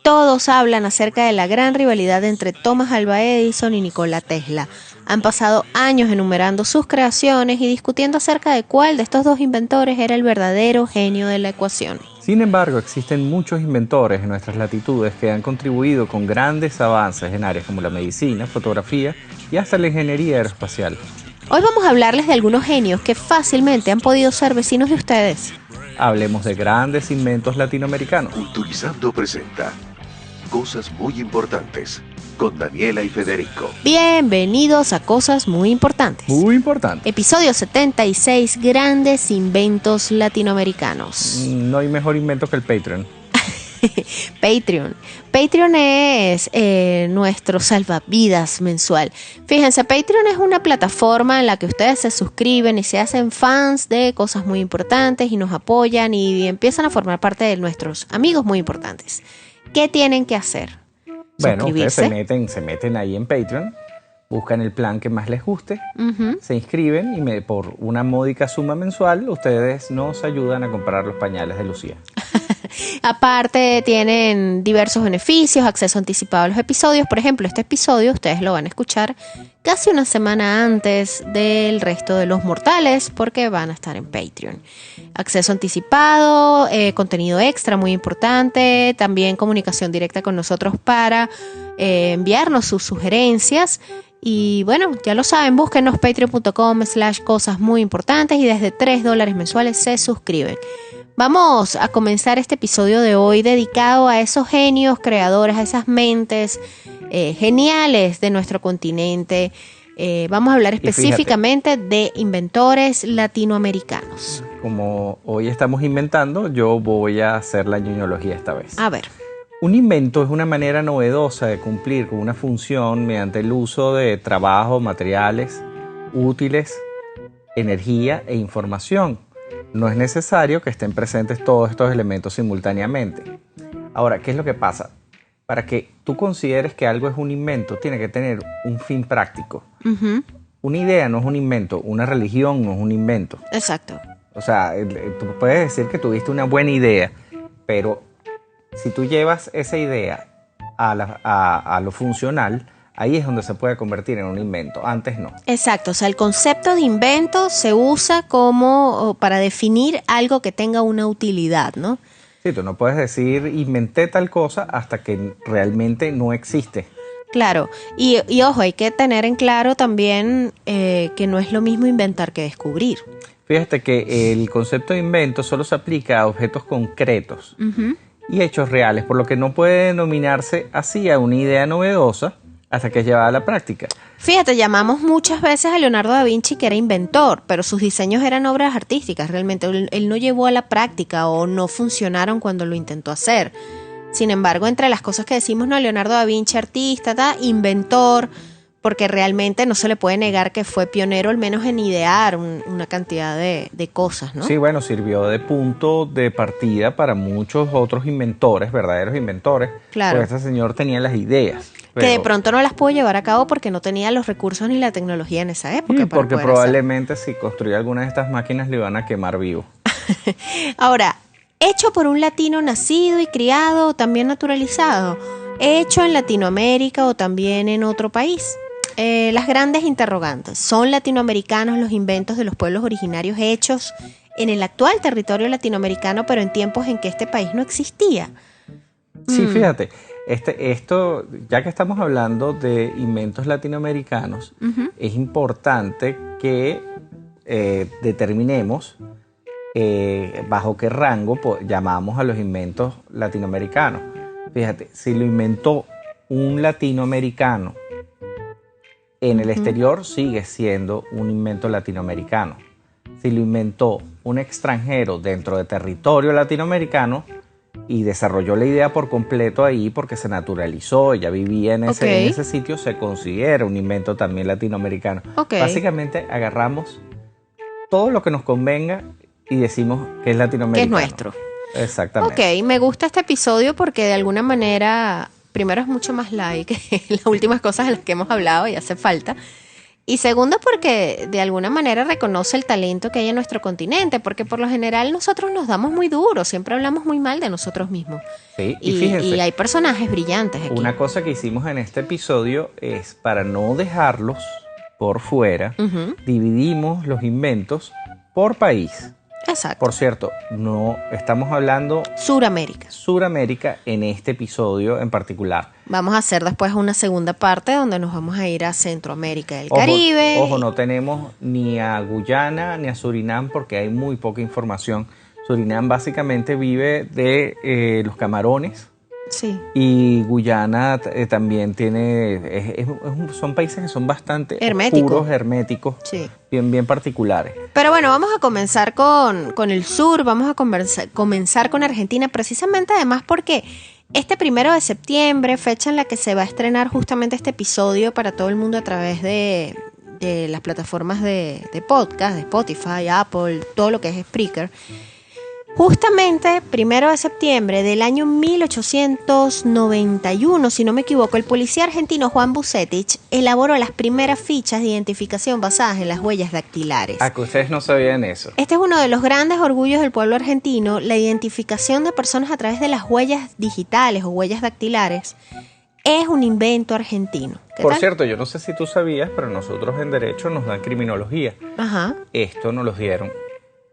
Todos hablan acerca de la gran rivalidad entre Thomas Alva Edison y Nikola Tesla. Han pasado años enumerando sus creaciones y discutiendo acerca de cuál de estos dos inventores era el verdadero genio de la ecuación. Sin embargo, existen muchos inventores en nuestras latitudes que han contribuido con grandes avances en áreas como la medicina, fotografía y hasta la ingeniería aeroespacial. Hoy vamos a hablarles de algunos genios que fácilmente han podido ser vecinos de ustedes. Hablemos de grandes inventos latinoamericanos. Culturizando presenta Cosas Muy Importantes con Daniela y Federico. Bienvenidos a Cosas Muy Importantes. Muy importante. Episodio 76, Grandes Inventos Latinoamericanos. No hay mejor invento que el Patreon. Patreon. Patreon es nuestro salvavidas mensual. Fíjense, Patreon es una plataforma en la que ustedes se suscriben y se hacen fans de Cosas Muy Importantes y nos apoyan y empiezan a formar parte de nuestros amigos muy importantes. ¿Qué tienen que hacer? Bueno, ustedes se meten ahí en Patreon, buscan el plan que más les guste, se inscriben y por una módica suma mensual ustedes nos ayudan a comprar los pañales de Lucía. Aparte tienen diversos beneficios, acceso anticipado a los episodios. Por ejemplo, este episodio ustedes lo van a escuchar casi una semana antes del resto de los mortales porque van a estar en Patreon. Acceso anticipado, contenido extra muy importante, también comunicación directa con nosotros para enviarnos sus sugerencias. Y bueno, ya lo saben, búsquenos patreon.com/cosas muy importantes y desde $3 mensuales se suscriben. Vamos a comenzar este episodio de hoy dedicado a esos genios creadores, a esas mentes geniales de nuestro continente. Vamos a hablar específicamente de inventores latinoamericanos. Como hoy estamos inventando, yo voy a hacer la ñoñología esta vez. A ver. Un invento es una manera novedosa de cumplir con una función mediante el uso de trabajo, materiales útiles, energía e información. No es necesario que estén presentes todos estos elementos simultáneamente. Ahora, ¿qué es lo que pasa? Para que tú consideres que algo es un invento, tiene que tener un fin práctico. Una idea no es un invento, una religión no es un invento. Exacto. O sea, tú puedes decir que tuviste una buena idea, pero si tú llevas esa idea a lo funcional, ahí es donde se puede convertir en un invento, antes no. Exacto, o sea, el concepto de invento se usa como para definir algo que tenga una utilidad, ¿no? Sí, tú no puedes decir inventé tal cosa hasta que realmente no existe. Claro, y ojo, hay que tener en claro también que no es lo mismo inventar que descubrir. Fíjate que el concepto de invento solo se aplica a objetos concretos y hechos reales, por lo que no puede denominarse así a una idea novedosa hasta que es llevada a la práctica. Fíjate, llamamos muchas veces a Leonardo da Vinci que era inventor, pero sus diseños eran obras artísticas, realmente él no llevó a la práctica o no funcionaron cuando lo intentó hacer. Sin embargo, entre las cosas que decimos, no, Leonardo da Vinci, artista, inventor, porque realmente no se le puede negar que fue pionero al menos en idear una cantidad de cosas, ¿no? Sí, bueno, sirvió de punto de partida para muchos otros inventores, verdaderos inventores. Claro. Porque este señor tenía las ideas. Que de pronto no las pudo llevar a cabo porque no tenía los recursos ni la tecnología en esa época. Sí, porque probablemente si construía alguna de estas máquinas le iban a quemar vivo. Ahora, hecho por un latino nacido y criado o también naturalizado, hecho en Latinoamérica o también en otro país. Las grandes interrogantes. ¿Son latinoamericanos los inventos de los pueblos originarios hechos en el actual territorio latinoamericano, pero en tiempos en que este país no existía? Sí, fíjate, esto, ya que estamos hablando de inventos latinoamericanos, es importante que determinemos bajo qué rango llamamos a los inventos latinoamericanos. Fíjate, si lo inventó un latinoamericano en el exterior, sigue siendo un invento latinoamericano. Si lo inventó un extranjero dentro de territorio latinoamericano y desarrolló la idea por completo ahí porque se naturalizó, ella vivía en ese sitio, se considera un invento también latinoamericano. Básicamente agarramos todo lo que nos convenga y decimos que es latinoamericano. Que es nuestro. Exactamente. Ok, me gusta este episodio porque de alguna manera, primero es mucho más light que las últimas cosas de las que hemos hablado y hace falta. Y segundo, porque de alguna manera reconoce el talento que hay en nuestro continente, porque por lo general nosotros nos damos muy duro, siempre hablamos muy mal de nosotros mismos. Sí, y fíjense, y hay personajes brillantes aquí. una cosa que hicimos en este episodio es, para no dejarlos por fuera, dividimos los inventos por país. Exacto. Por cierto, no estamos hablando Suramérica en este episodio en particular. Vamos a hacer después una segunda parte donde nos vamos a ir a Centroamérica y el Caribe. Ojo, no tenemos ni a Guyana ni a Surinam porque hay muy poca información. Surinam básicamente vive de los camarones. Sí. Y Guyana también tiene, son países que son bastante oscuros, herméticos, sí, bien particulares. Pero bueno, vamos a comenzar con el sur, vamos a comenzar con Argentina, precisamente además porque este 1 de septiembre, fecha en la que se va a estrenar justamente este episodio para todo el mundo a través de las plataformas de podcast, de Spotify, Apple, todo lo que es Spreaker. Justamente 1 de septiembre del año 1891, si no me equivoco, el policía argentino Juan Bucetich elaboró las primeras fichas de identificación basadas en las huellas dactilares. Ah, que ustedes no sabían eso. Este es uno de los grandes orgullos del pueblo argentino, la identificación de personas a través de las huellas digitales o huellas dactilares. Es un invento argentino. Por cierto, yo no sé si tú sabías, pero nosotros en Derecho nos dan criminología. Ajá. Esto nos los dieron.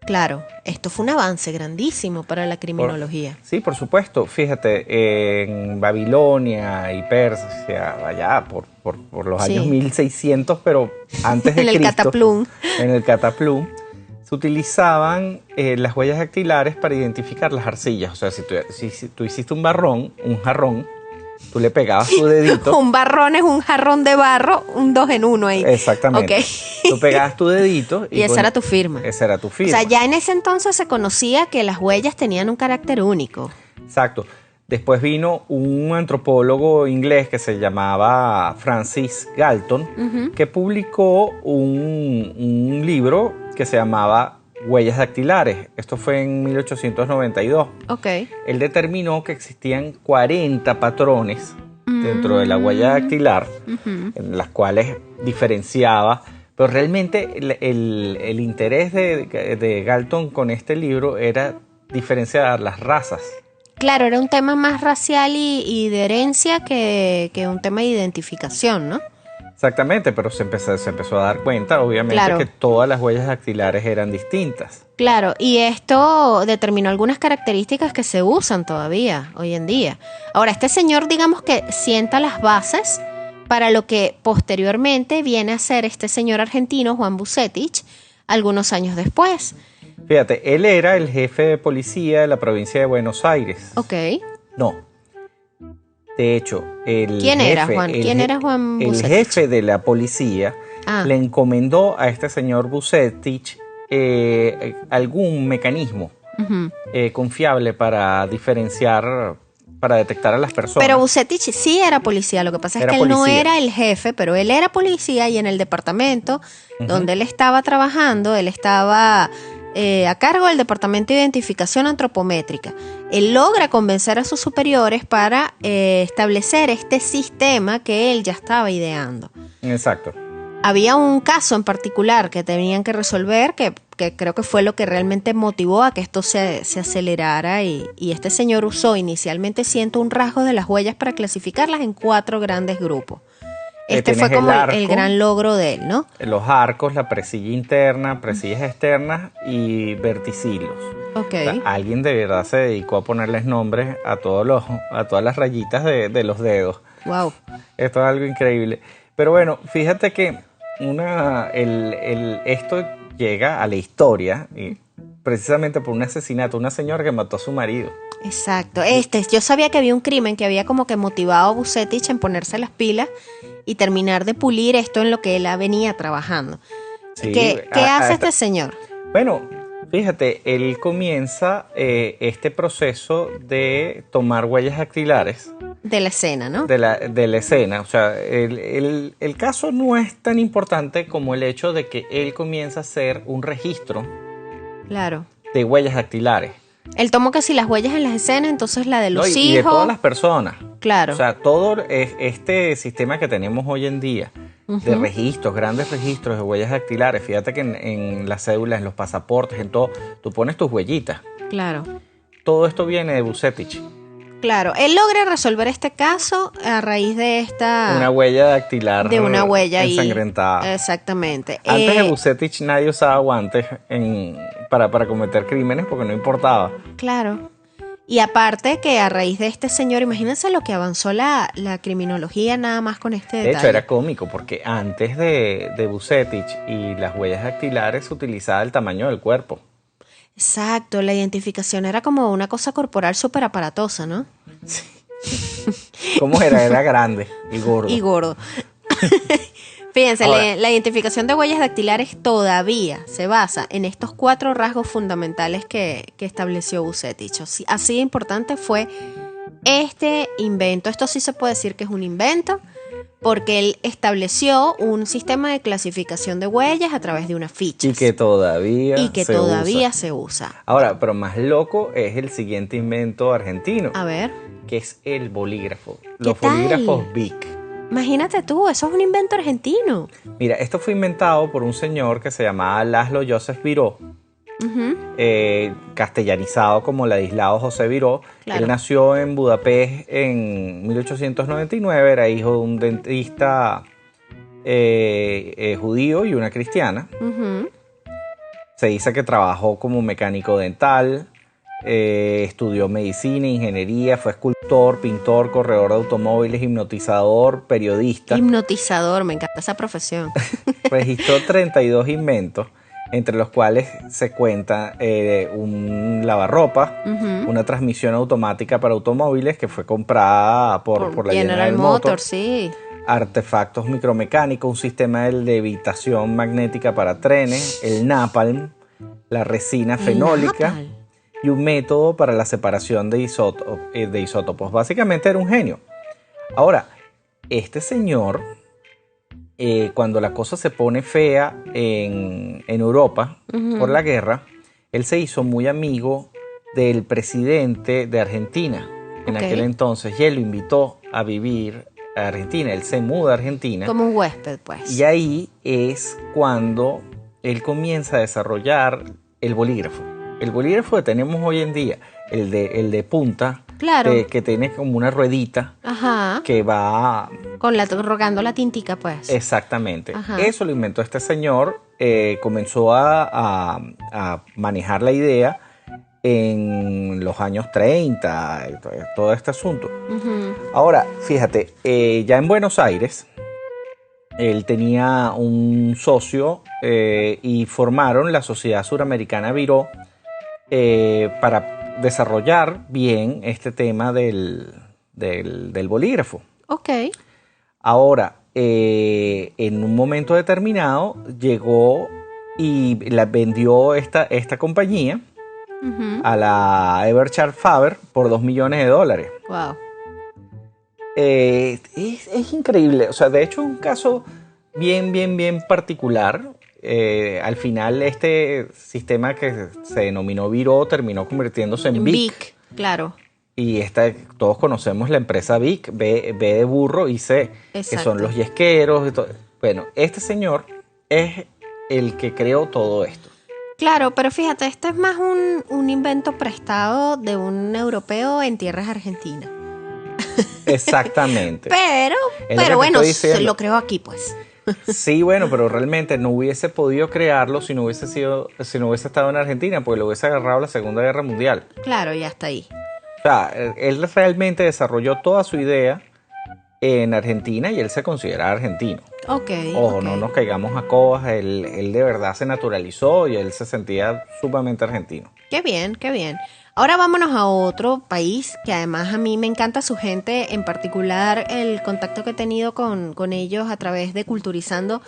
Claro, esto fue un avance grandísimo para la criminología. Sí, por supuesto. Fíjate, en Babilonia y Persia, allá por los años 1600, pero antes de en Cristo. El Cataplum. En el Cataplum. Se utilizaban las huellas dactilares para identificar las arcillas. O sea, si tú hiciste un jarrón, tú le pegabas tu dedito. Un barrón es un jarrón de barro, un 2 en 1 ahí. Exactamente. Okay. Tú pegabas tu dedito. Y esa era tu firma. Esa era tu firma. O sea, ya en ese entonces se conocía que las huellas tenían un carácter único. Exacto. Después vino un antropólogo inglés que se llamaba Francis Galton, que publicó un libro que se llamaba Huellas dactilares. Esto fue en 1892. Ok. Él determinó que existían 40 patrones dentro de la huella dactilar, en las cuales diferenciaba. Pero realmente el interés de Galton con este libro era diferenciar las razas. Claro, era un tema más racial y de herencia que un tema de identificación, ¿no? Exactamente, pero se empezó a dar cuenta, obviamente, claro, que todas las huellas dactilares eran distintas. Claro, y esto determinó algunas características que se usan todavía hoy en día. Ahora, este señor, digamos que sienta las bases para lo que posteriormente viene a ser este señor argentino, Juan Bucetich, algunos años después. Fíjate, él era el jefe de policía de la provincia de Buenos Aires. Ok. No. De hecho, ¿Quién era Juan Bucetich? El jefe de la policía le encomendó a este señor Bucetich algún mecanismo confiable para diferenciar, para detectar a las personas. Pero Bucetich sí era policía, lo que pasa es que él no era el jefe, pero él era policía y en el departamento donde él estaba trabajando, él estaba a cargo del Departamento de Identificación Antropométrica. Él logra convencer a sus superiores para establecer este sistema que él ya estaba ideando. Exacto. Había un caso en particular que tenían que resolver que creo que fue lo que realmente motivó a que esto se acelerara y este señor usó inicialmente 101 rasgos de las huellas para clasificarlas en 4 grandes grupos. Este fue como el gran logro de él, ¿no? Los arcos, la presilla interna, presillas externas y verticilos. Ok. O sea, alguien de verdad se dedicó a ponerles nombres a todas las rayitas de los dedos. Wow. Esto es algo increíble. Pero bueno, fíjate que esto llega a la historia y precisamente por un asesinato, una señora que mató a su marido. Exacto. Yo sabía que había un crimen que había como que motivado a Bucetich en ponerse las pilas y terminar de pulir esto en lo que él venía trabajando. Sí, ¿Qué hace este señor? Bueno, fíjate, él comienza este proceso de tomar huellas dactilares. De la escena, ¿no? De la escena. O sea, el caso no es tan importante como el hecho de que él comienza a hacer un registro. Claro. De huellas dactilares. Él tomó casi las huellas en las escenas, entonces la de los hijos. Y de todas las personas. Claro. O sea, todo este sistema que tenemos hoy en día de registros, grandes registros de huellas dactilares. Fíjate que en las cédulas, en los pasaportes, en todo, tú pones tus huellitas. Claro. Todo esto viene de Vucetich. Claro, él logra resolver este caso a raíz de Una huella dactilar de una huella ensangrentada. Exactamente. Antes de Vucetich nadie usaba guantes para cometer crímenes porque no importaba. Claro. Y aparte que a raíz de este señor, imagínense lo que avanzó la criminología nada más con este detalle. De hecho, era cómico porque antes de Vucetich y las huellas dactilares se utilizaba el tamaño del cuerpo. Exacto, la identificación era como una cosa corporal súper aparatosa, ¿no? Sí. ¿Cómo era? Era grande y gordo. Y gordo. Fíjense, Ahora, la identificación de huellas dactilares todavía se basa en estos 4 rasgos fundamentales que estableció Vucetich. Así de importante fue este invento. Esto sí se puede decir que es un invento, porque él estableció un sistema de clasificación de huellas a través de unas fichas. Y que todavía se usa. Ahora, pero más loco es el siguiente invento argentino, A ver. que es el bolígrafo. ¿Qué Los tal? bolígrafos Bic. Imagínate tú, eso es un invento argentino. Mira, esto fue inventado por un señor que se llamaba Laszlo Joseph Viró, castellanizado como Ladislao José Viró. Claro. Él nació en Budapest en 1899, era hijo de un dentista judío y una cristiana. Se dice que trabajó como mecánico dental, estudió medicina, ingeniería, fue escultor, pintor, corredor de automóviles, hipnotizador, periodista. Hipnotizador, me encanta esa profesión. Registró 32 inventos, entre los cuales se cuenta un lavarropa, una transmisión automática para automóviles que fue comprada por la General Motors, sí. artefactos micromecánicos, un sistema de levitación magnética para trenes, el napalm, la resina fenólica y un método para la separación de isótopos. Básicamente era un genio. Ahora, este señor, cuando la cosa se pone fea en Europa por la guerra, él se hizo muy amigo del presidente de Argentina en aquel entonces y él lo invitó a vivir a Argentina. Él se muda a Argentina. Como un huésped, pues. Y ahí es cuando él comienza a desarrollar el bolígrafo. El bolígrafo que tenemos hoy en día, el de punta, Claro. que tiene como una ruedita que va... Rogando la tintica, pues. Exactamente. Ajá. Eso lo inventó este señor, comenzó a manejar la idea en los años 30, todo este asunto. Ahora, fíjate, ya en Buenos Aires, él tenía un socio y formaron la Sociedad Suramericana Viró para desarrollar bien este tema del bolígrafo. Ok. Ahora, en un momento determinado, llegó y la vendió esta compañía a la Eberhard Faber por $2 millones. Wow. Es increíble. O sea, de hecho, es un caso bien particular. Al final, este sistema que se denominó Viró terminó convirtiéndose en Bic. Claro. Y todos conocemos la empresa Bic, B de burro y C, Exacto. que son los yesqueros. Y todo. Bueno, este señor es el que creó todo esto. Claro, pero fíjate, esto es más un invento prestado de un europeo en tierras argentinas. Bueno, Pero bueno, se lo creó aquí, pues. Sí, bueno, pero realmente no hubiese podido crearlo si no hubiese estado en Argentina, porque lo hubiese agarrado la Segunda Guerra Mundial. Claro, y hasta ahí. O sea, él realmente desarrolló toda su idea en Argentina y él se considera argentino. Ok. Ojo, no nos caigamos a cobas, él de verdad se naturalizó y él se sentía sumamente argentino. Qué bien, qué bien. Ahora vámonos a otro país que además a mí me encanta su gente, en particular el contacto que he tenido con ellos a través de Culturizando.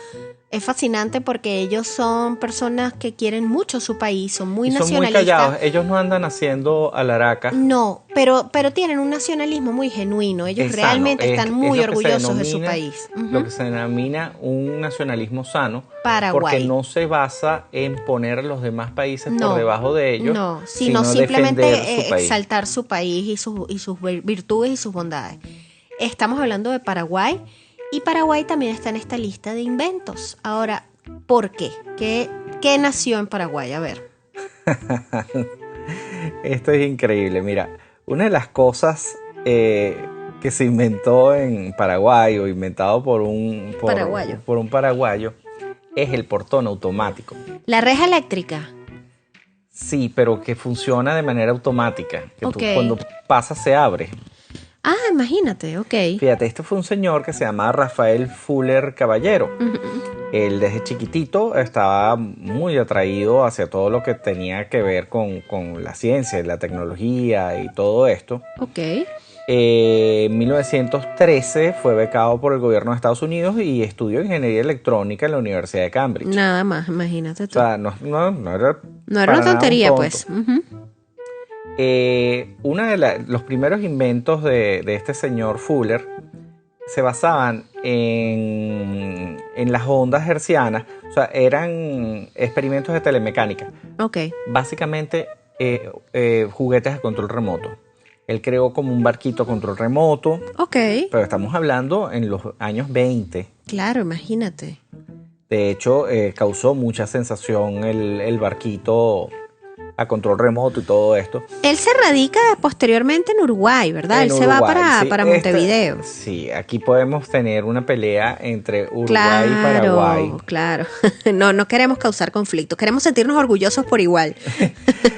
Es fascinante porque ellos son personas que quieren mucho su país, son muy Son muy nacionalistas. callados, ellos no andan haciendo alaraca. No, pero tienen un nacionalismo muy genuino. Ellos Es realmente sano, están es muy lo que se orgullosos de su denomina- país. Lo que se denomina un nacionalismo sano, Paraguay. porque no se basa en poner a los demás países No, por debajo de ellos, No, sino simplemente defender su país. exaltar su país y sus virtudes y sus bondades. Estamos hablando de Paraguay Y Paraguay también está en esta lista de inventos. Ahora, ¿por qué? ¿Qué nació en Paraguay? A ver. Esto es increíble. Mira, una de las cosas que se inventó en Paraguay o inventado por un paraguayo es el portón automático. La reja eléctrica. Sí, pero que funciona de manera automática. Que Ok. tú, cuando pasas se abre. Ah, imagínate, ok. Fíjate, este fue un señor que se llamaba Rafael Fuller Caballero. Ujú. Él desde chiquitito estaba muy atraído hacia todo lo que tenía que ver con la ciencia y la tecnología y todo esto. Ok. En 1913 fue becado por el gobierno de Estados Unidos y estudió ingeniería electrónica en la Universidad de Cambridge. Nada más, imagínate O tú. sea, no era No era para una nada un tontería, tonto. pues. Ujú. Uno de los primeros inventos de este señor Fuller se basaban en las ondas hertzianas, o sea, eran experimentos de telemecánica, Ok. básicamente juguetes a control remoto. Él creó como un barquito a control remoto, Ok. pero estamos hablando en los años 20. Claro, imagínate. De hecho, causó mucha sensación el barquito a control remoto y todo esto. Él se radica posteriormente en Uruguay, ¿verdad? En Él se va Uruguay, sí, para Montevideo. Sí, aquí podemos tener una pelea entre Uruguay y Paraguay. Claro. No queremos causar conflicto, queremos sentirnos orgullosos por igual.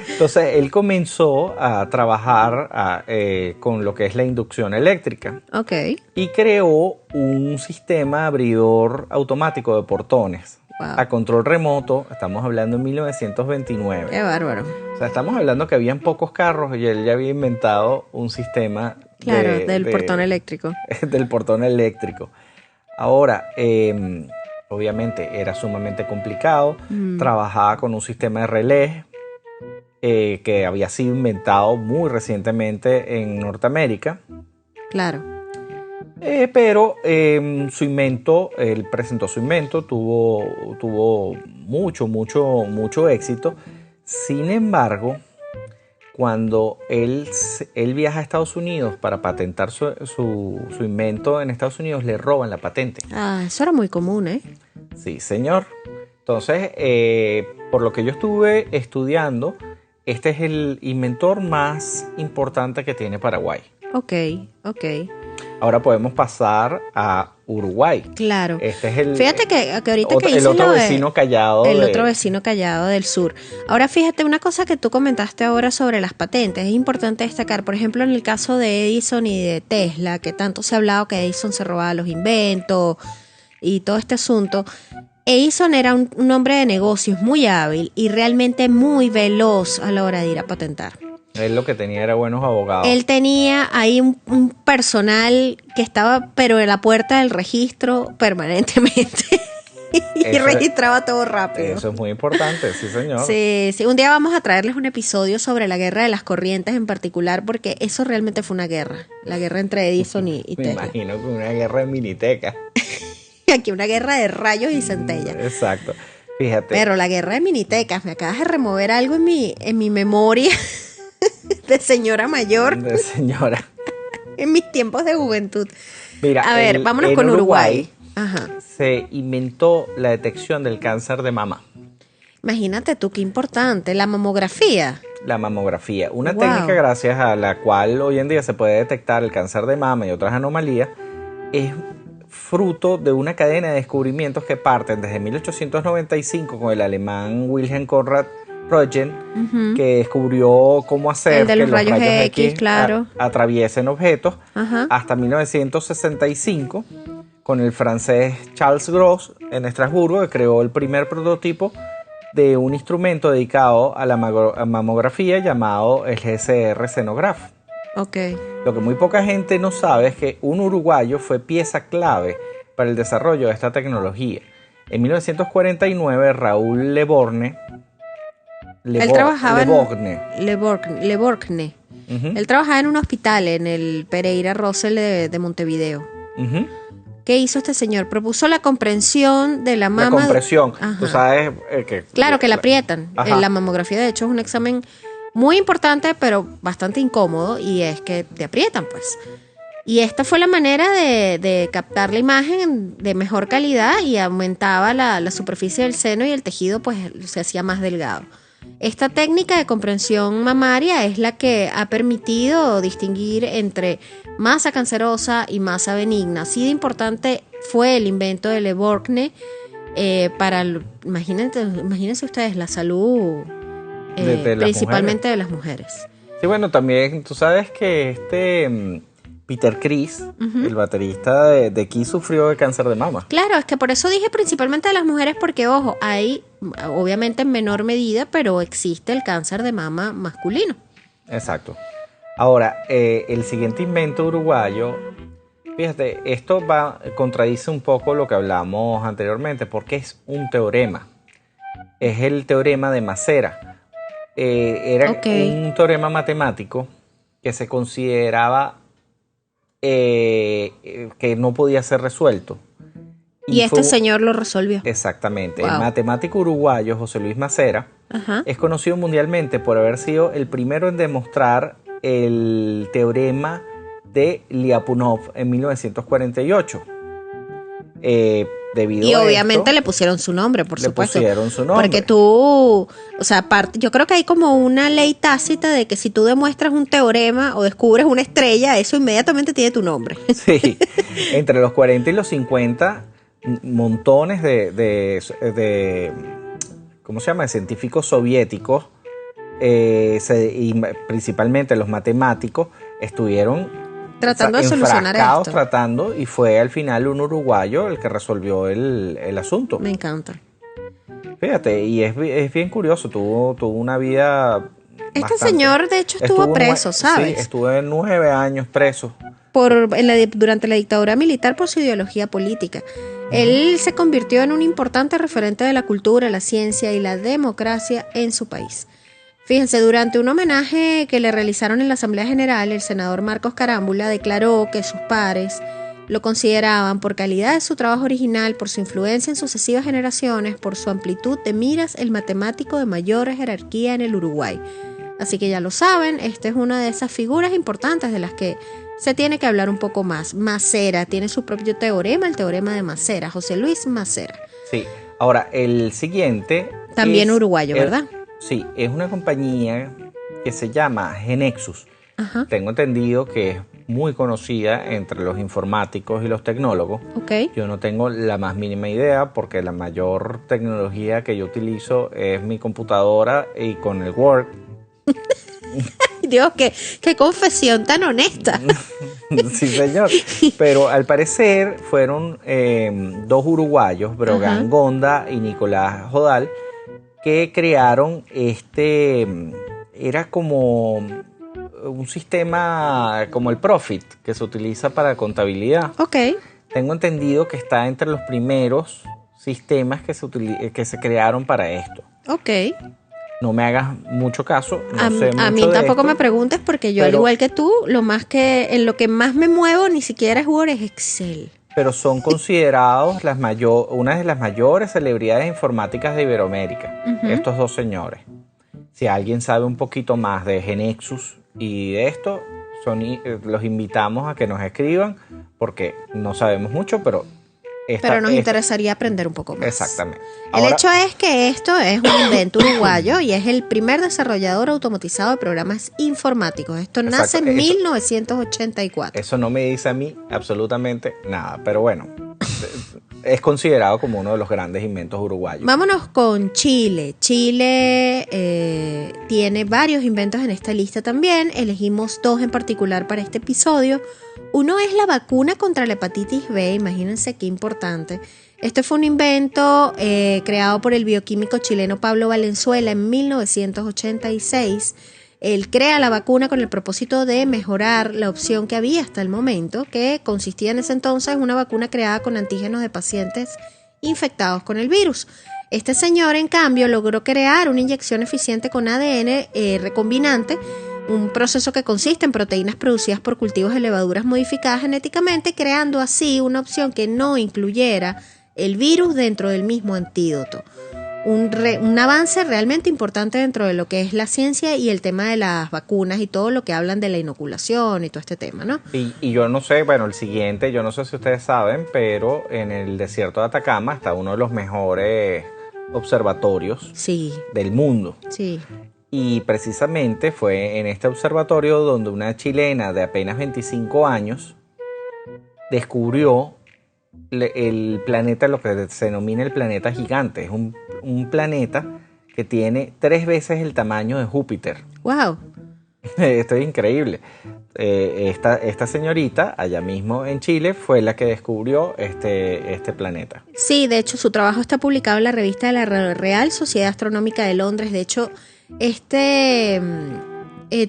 Entonces, él comenzó a trabajar con lo que es la inducción eléctrica Ok. y creó un sistema abridor automático de portones Wow. a control remoto. Estamos hablando en 1929. Qué bárbaro. O sea, estamos hablando que habían pocos carros y él ya había inventado un sistema Claro, del portón eléctrico. del portón eléctrico. Ahora, obviamente era sumamente complicado. Trabajaba con un sistema de relés que había sido inventado muy recientemente en Norteamérica. Claro. Pero su invento, él presentó su invento, tuvo mucho éxito. Sin embargo, cuando él viaja a Estados Unidos para patentar su invento en Estados Unidos, le roban la patente. Ah, eso era muy común, ¿eh? Sí, señor. Entonces, por lo que yo estuve estudiando, este es el inventor más importante que tiene Paraguay. Ok. Ahora podemos pasar a Uruguay. Claro. Este es el, Fíjate que ahorita que el dices otro lo de- vecino callado. El otro vecino callado del sur. Ahora fíjate, una cosa que tú comentaste ahora sobre las patentes, es importante destacar, por ejemplo, en el caso de Edison y de Tesla, que tanto se ha hablado que Edison se robaba los inventos y todo este asunto. Edison era un hombre de negocios muy hábil y realmente muy veloz a la hora de ir a patentar. Él lo que tenía era buenos abogados. Él tenía ahí un personal que estaba, pero en la puerta del registro permanentemente y Eso es- registraba todo rápido. Eso es muy importante, sí, señor. Sí, un día vamos a traerles un episodio sobre la guerra de las corrientes en particular, porque eso realmente fue una guerra, la guerra entre Edison y Me Tesla. imagino que una guerra de miniteca. Aquí una guerra de rayos y centellas. Exacto. Fíjate. Pero la guerra de minitecas, me acabas de remover algo en mi memoria de señora mayor De señora. en mis tiempos de juventud. Mira, A ver, vámonos en con Uruguay. Ajá. se inventó la detección del cáncer de mama. Imagínate tú, qué importante, la mamografía. La mamografía, una Wow. técnica gracias a la cual hoy en día se puede detectar el cáncer de mama y otras anomalías, es fruto de una cadena de descubrimientos que parten desde 1895 con el alemán Wilhelm Conrad Röntgen, que descubrió cómo hacer El de que los rayos X, claro. atraviesen objetos, Ajá. hasta 1965 con el francés Charles Gros en Estrasburgo, que creó el primer prototipo de un instrumento dedicado a la mamografía llamado el GCR Xenograph. Ok. Lo que muy poca gente no sabe es que un uruguayo fue pieza clave para el desarrollo de esta tecnología. En 1949, Raúl Leborgne. Él trabajaba Leborgne. en Le Borgne. Ujú, Él trabajaba en un hospital en el Pereira Rosell de Montevideo. ujú. ¿Qué hizo este señor? Propuso la comprensión de la La mama. compresión. Ajá. Tú sabes que... Claro, que la aprietan. Ajá. La mamografía, de hecho, es un examen muy importante, pero bastante incómodo, y es que te aprietan, pues. Y esta fue la manera de captar la imagen de mejor calidad y aumentaba la superficie del seno y el tejido pues se hacía más delgado. Esta técnica de comprensión mamaria es la que ha permitido distinguir entre masa cancerosa y masa benigna. Así de importante fue el invento de Le Borgne imagínense ustedes la salud principalmente de las mujeres. Sí, bueno, también tú sabes que Peter Criss, el baterista de Kiss, sufrió de cáncer de mama. Claro, es que por eso dije principalmente de las mujeres, porque ojo, hay obviamente en menor medida, pero existe el cáncer de mama masculino. Exacto. Ahora, el siguiente invento uruguayo, fíjate, esto contradice un poco lo que hablamos anteriormente, porque es un teorema. Es el teorema de Macera. Era un teorema matemático que se consideraba que no podía ser resuelto. Y este señor lo resolvió. Exactamente. Wow. El matemático uruguayo José Luis Macera es conocido mundialmente por haber sido el primero en demostrar el teorema de Lyapunov en 1948. Y obviamente le pusieron su nombre, por supuesto. Le pusieron su nombre. Porque tú, o sea, yo creo que hay como una ley tácita de que si tú demuestras un teorema o descubres una estrella, eso inmediatamente tiene tu nombre. Sí, entre los 40 y los 50, montones de ¿cómo se llama?, de científicos soviéticos, y principalmente los matemáticos, estuvieron tratando de solucionar esto. Y fue al final un uruguayo el que resolvió el asunto. Me encanta. Fíjate, y es bien curioso, tuvo una vida. Este señor, de hecho, estuvo preso, ¿sabes? Sí, estuvo 9 años preso. Durante la dictadura militar por su ideología política. Él se convirtió en un importante referente de la cultura, la ciencia y la democracia en su país. Fíjense, durante un homenaje que le realizaron en la Asamblea General, el senador Marcos Carámbula declaró que sus pares lo consideraban por calidad de su trabajo original, por su influencia en sucesivas generaciones, por su amplitud de miras, el matemático de mayor jerarquía en el Uruguay. Así que ya lo saben, esta es una de esas figuras importantes de las que se tiene que hablar un poco más. Macera tiene su propio teorema, el teorema de Macera, José Luis Macera. Sí, ahora el siguiente... También uruguayo, ¿verdad? Sí, es una compañía que se llama Genexus. Ajá. Tengo entendido que es muy conocida entre los informáticos y los tecnólogos. Okay. Yo no tengo la más mínima idea porque la mayor tecnología que yo utilizo es mi computadora y con el Word. Dios, qué confesión tan honesta. Sí, señor. Pero al parecer fueron 2 uruguayos, Brogan Gonda y Nicolás Jodal, que crearon era como un sistema como el Profit, que se utiliza para contabilidad. Ok. Tengo entendido que está entre los primeros sistemas que se crearon para esto. Ok. No me hagas mucho caso, no sé mucho a mí tampoco me preguntes porque yo, al igual que tú, en lo que más me muevo ni siquiera es Word, es Excel. Pero son considerados una de las mayores celebridades informáticas de Iberoamérica, estos 2 señores. Si alguien sabe un poquito más de Genexus y de esto, los invitamos a que nos escriban, porque no sabemos mucho, pero nos interesaría aprender un poco más. Exactamente. El hecho es que esto es un invento uruguayo y es el primer desarrollador automatizado de programas informáticos. Esto nace en 1984. Eso no me dice a mí absolutamente nada, pero bueno, es considerado como uno de los grandes inventos uruguayos. Vámonos con Chile. Chile tiene varios inventos en esta lista también. Elegimos 2 en particular para este episodio. Uno es la vacuna contra la hepatitis B, imagínense qué importante. Este fue un invento creado por el bioquímico chileno Pablo Valenzuela en 1986. Él crea la vacuna con el propósito de mejorar la opción que había hasta el momento, que consistía en ese entonces en una vacuna creada con antígenos de pacientes infectados con el virus. Este señor, en cambio, logró crear una inyección eficiente con ADN recombinante, un proceso que consiste en proteínas producidas por cultivos de levaduras modificadas genéticamente, creando así una opción que no incluyera el virus dentro del mismo antídoto. un avance realmente importante dentro de lo que es la ciencia y el tema de las vacunas y todo lo que hablan de la inoculación y todo este tema, ¿no? Y yo no sé, bueno, el siguiente, yo no sé si ustedes saben, pero en el desierto de Atacama está uno de los mejores observatorios Sí, del mundo. sí. Y precisamente fue en este observatorio donde una chilena de apenas 25 años descubrió el planeta, lo que se denomina el planeta gigante. Es un planeta que tiene 3 veces el tamaño de Júpiter. Wow. Esto es increíble. Esta señorita, allá mismo en Chile, fue la que descubrió este planeta. Sí, de hecho su trabajo está publicado en la revista de la Real Sociedad Astronómica de Londres. De hecho,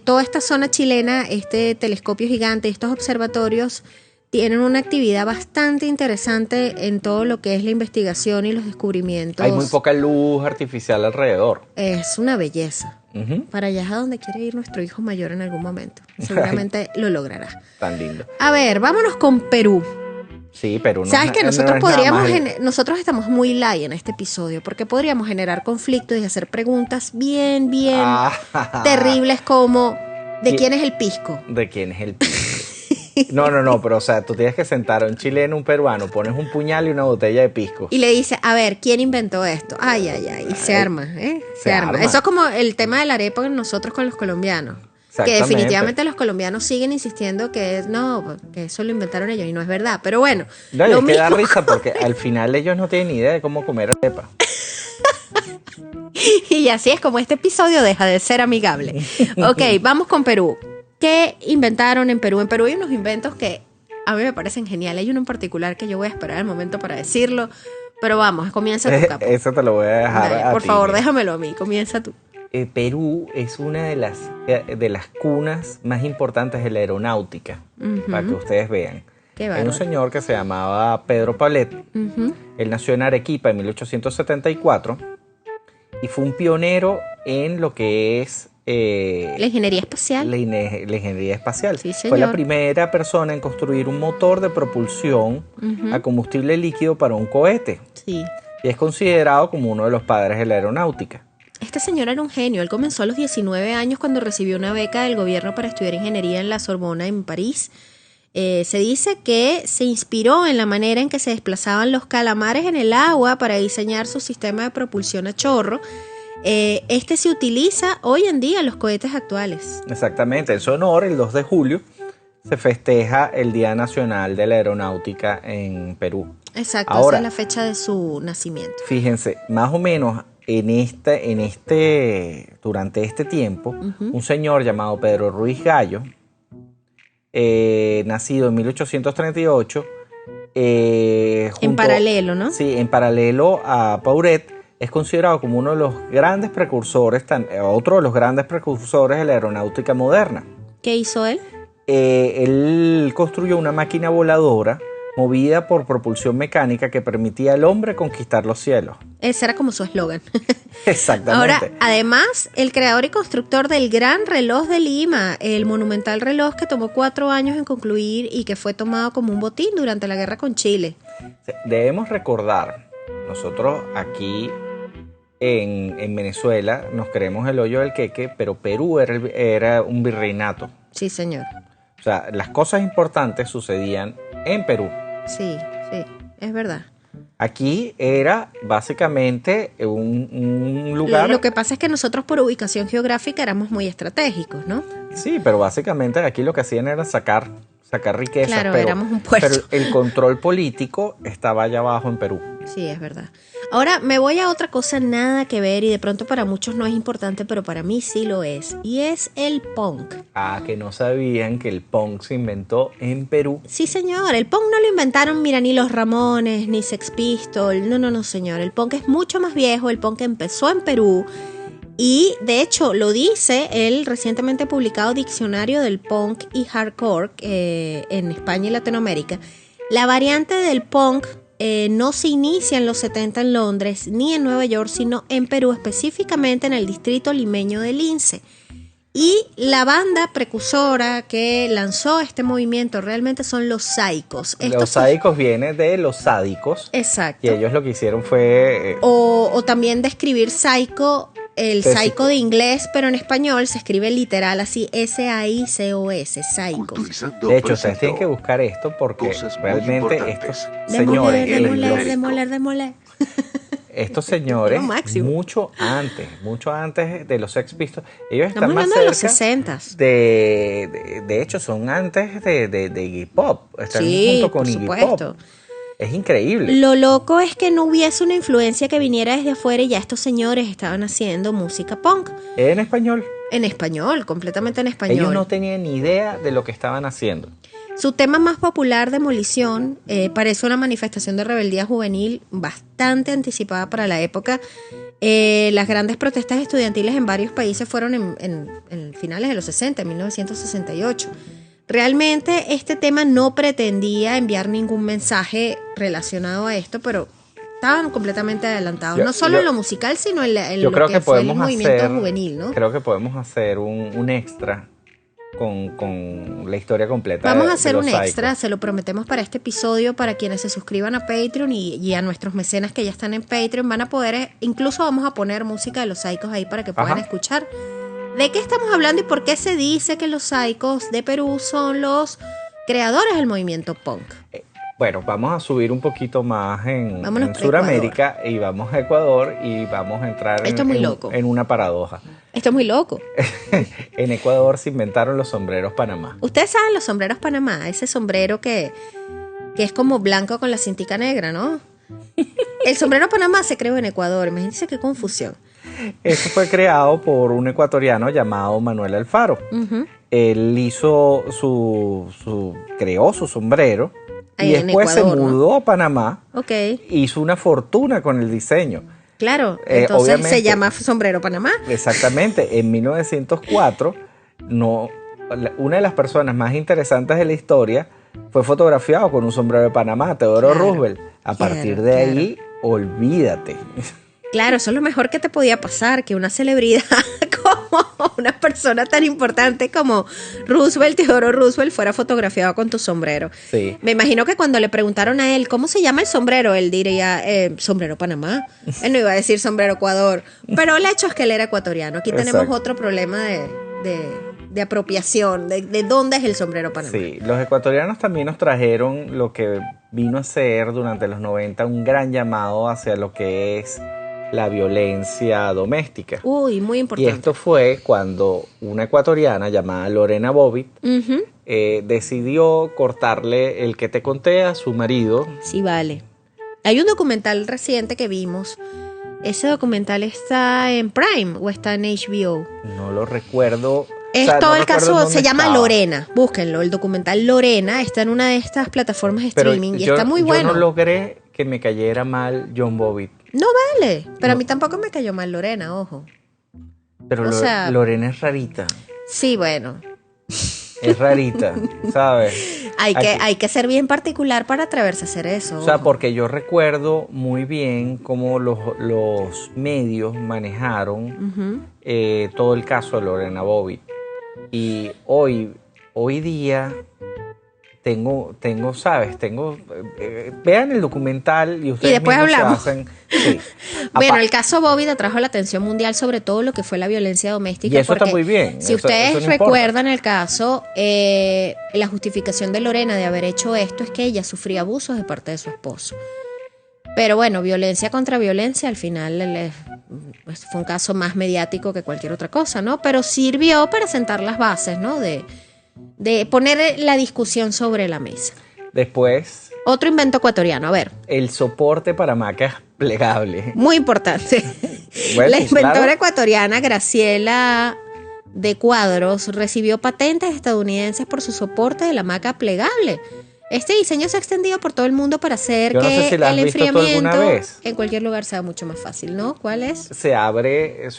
toda esta zona chilena, este telescopio gigante, estos observatorios tienen una actividad bastante interesante en todo lo que es la investigación y los descubrimientos. Hay muy poca luz artificial alrededor. Es una belleza. Ujú. Para allá es a donde quiere ir nuestro hijo mayor en algún momento. Seguramente lo logrará. Tan lindo. A ver, vámonos con Perú. Sí, pero no. ¿Sabes que no nosotros es nada podríamos, más nosotros estamos muy light en este episodio porque podríamos generar conflictos y hacer preguntas bien terribles como ¿de ¿Qui- quién es el pisco? ¿De quién es el pisco? No, pero o sea, tú tienes que sentar a un chileno, un peruano, pones un puñal y una botella de pisco. Y le dice, a ver, ¿quién inventó esto? Ay, y se arma, ¿eh? Se arma. Eso es como el tema de la arepa con nosotros con los colombianos. Que Exactamente. definitivamente los colombianos siguen insistiendo que que eso lo inventaron ellos y no es verdad. Pero bueno, No, y lo es que da mismo. risa porque al final ellos no tienen ni idea de cómo comer arepa. Y así es como este episodio deja de ser amigable. Ok, vamos con Perú. ¿Qué inventaron en Perú? En Perú hay unos inventos que a mí me parecen geniales. Hay uno en particular que yo voy a esperar el momento para decirlo. Pero vamos, comienza tu capo. Eso te lo voy a dejar Dale, a por ti. favor, déjamelo a mí. Comienza tú. Perú es una de las cunas más importantes de la aeronáutica, Ujú. para que ustedes vean. Qué Hay bárbaro. un señor que se llamaba Pedro Paulet. Ujú. Él nació en Arequipa en 1874 y fue un pionero en lo que es La ingeniería espacial. la ingeniería espacial. Sí, Fue la señor. primera persona en construir un motor de propulsión Ujú. a combustible líquido para un cohete Sí. y es considerado como uno de los padres de la aeronáutica. Este señor era un genio. Él comenzó a los 19 años cuando recibió una beca del gobierno para estudiar ingeniería en la Sorbona en París. Se dice que se inspiró en la manera en que se desplazaban los calamares en el agua para diseñar su sistema de propulsión a chorro. Este se utiliza hoy en día en los cohetes actuales. Exactamente, en su honor, el 2 de julio se festeja el Día Nacional de la Aeronáutica en Perú. Exacto, Ahora, esa es la fecha de su nacimiento. fíjense, más o menos durante este tiempo, un señor llamado Pedro Ruiz Gallo, nacido en 1838, En paralelo, ¿no? Sí, en paralelo a Pauret, es considerado como uno de los grandes precursores, otro de los grandes precursores de la aeronáutica moderna. ¿Qué hizo él? Él construyó una máquina voladora movida por propulsión mecánica que permitía al hombre conquistar los cielos. Ese era como su eslogan. Exactamente. Ahora, además, el creador y constructor del Gran Reloj de Lima, el monumental reloj que tomó 4 años en concluir y que fue tomado como un botín durante la guerra con Chile. Debemos recordar, nosotros aquí en Venezuela nos creemos el hoyo del queque, pero Perú era un virreinato. Sí, señor. O sea, las cosas importantes sucedían en Perú. Sí, es verdad. Aquí era básicamente un lugar... Lo que pasa es que nosotros por ubicación geográfica éramos muy estratégicos, ¿no? Sí, pero básicamente aquí lo que hacían era sacar riquezas. Claro, pero, éramos un puerto. Pero el control político estaba allá abajo en Perú. Sí, es verdad. Ahora me voy a otra cosa nada que ver y de pronto para muchos no es importante, pero para mí sí lo es. Y es el punk. Ah, que no sabían que el punk se inventó en Perú. Sí, señor. El punk no lo inventaron, mira, ni los Ramones, ni Sex Pistols. No, señor. El punk es mucho más viejo. El punk empezó en Perú. Y de hecho lo dice el recientemente publicado Diccionario del Punk y Hardcore en España y Latinoamérica. La variante del punk no se inicia en los 70 en Londres ni en Nueva York, sino en Perú, específicamente en el distrito limeño de Lince. Y la banda precursora que lanzó este movimiento realmente son los Sádicos. Los Sádicos vienen de los sádicos. Exacto. Y ellos lo que hicieron fue... O también de escribir psycho, el psycho de inglés, pero en español se escribe literal así, S-A-I-C-O-S, Sádicos. De hecho, ustedes tienen que buscar esto porque realmente estos señores... Demoler. Estos señores, mucho antes de los Sex Pistols, ellos están más cerca de los 60s. De hecho, son antes de Iggy Pop. Están junto con Iggy Pop. Es increíble. Lo loco es que no hubiese una influencia que viniera desde afuera y ya estos señores estaban haciendo música punk. ¿En español? En español, completamente en español. Ellos no tenían ni idea de lo que estaban haciendo. Su tema más popular, Demolición, parece una manifestación de rebeldía juvenil bastante anticipada para la época. Las grandes protestas estudiantiles en varios países fueron en finales de los 60, en 1968. Realmente este tema no pretendía enviar ningún mensaje relacionado a esto, pero estaban completamente adelantados, no solo en lo musical, sino en lo que fue el movimiento juvenil, ¿no? Creo que podemos hacer un extra con la historia completa. Vamos a hacer un extra, se lo prometemos para este episodio, para quienes se suscriban a Patreon y a nuestros mecenas que ya están en Patreon van a poder, incluso vamos a poner música de los Sádicos ahí para que puedan escuchar de qué estamos hablando y por qué se dice que los Sádicos de Perú son los creadores del movimiento punk. Bueno, vamos a subir un poquito más en Sudamérica y vamos a Ecuador y vamos a entrar en una paradoja. Esto es muy loco. En Ecuador se inventaron los sombreros Panamá. Ustedes saben los sombreros Panamá, ese sombrero que es como blanco con la cintica negra, ¿no? El sombrero Panamá se creó en Ecuador, imagínense qué confusión. Eso fue creado por un ecuatoriano llamado Manuel Alfaro. Uh-huh. Él hizo creó su sombrero. Ahí y después Ecuador, se mudó a Panamá, hizo una fortuna con el diseño. Claro, entonces se llama sombrero Panamá. Exactamente, en 1904, una de las personas más interesantes de la historia fue fotografiado con un sombrero de Panamá, Theodore Roosevelt. A partir de ahí, olvídate. Claro, eso es lo mejor que te podía pasar, que una celebridad como una persona tan importante como Theodore Roosevelt, fuera fotografiado con tu sombrero. Sí. Me imagino que cuando le preguntaron a él cómo se llama el sombrero, él diría sombrero Panamá. Él no iba a decir sombrero Ecuador, pero el hecho es que él era ecuatoriano. Aquí tenemos otro problema de apropiación, de dónde es el sombrero Panamá. Sí, los ecuatorianos también nos trajeron lo que vino a ser durante los 90 un gran llamado hacia lo que es la violencia doméstica. Uy, muy importante. Y esto fue cuando una ecuatoriana llamada Lorena Bobbitt decidió cortarle el que te conté a su marido. Sí, vale. Hay un documental reciente que vimos. ¿Ese documental está en Prime o está en HBO? No lo recuerdo. El caso se llama Lorena. Búsquenlo. El documental Lorena está en una de estas plataformas de streaming y está muy bueno. Yo no logré que me cayera mal John Bobbitt. No vale, pero a mí tampoco me cayó mal Lorena, ojo. Pero Lorena es rarita. Sí, bueno. Es rarita, ¿sabes? Hay que ser bien particular para atreverse a hacer eso. O sea, porque yo recuerdo muy bien cómo los medios manejaron todo el caso de Lorena Bobbitt. Y hoy día... vean el documental y ustedes después hablamos. Hacen. Sí. Bueno, el caso Bobbitt atrajo la atención mundial sobre todo lo que fue la violencia doméstica. Y eso está muy bien. Si ustedes recuerdan el caso, la justificación de Lorena de haber hecho esto es que ella sufría abusos de parte de su esposo. Pero bueno, violencia contra violencia, al final fue un caso más mediático que cualquier otra cosa, ¿no? Pero sirvió para sentar las bases, ¿no? De poner la discusión sobre la mesa. Después... Otro invento ecuatoriano, a ver. El soporte para hamacas plegable. Muy importante. Bueno, la inventora ecuatoriana Graciela de Cuadros recibió patentes estadounidenses por su soporte de la hamaca plegable. Este diseño se ha extendido por todo el mundo para hacer que el enfriamiento en cualquier lugar sea mucho más fácil, ¿no? ¿Cuál es? Se abre,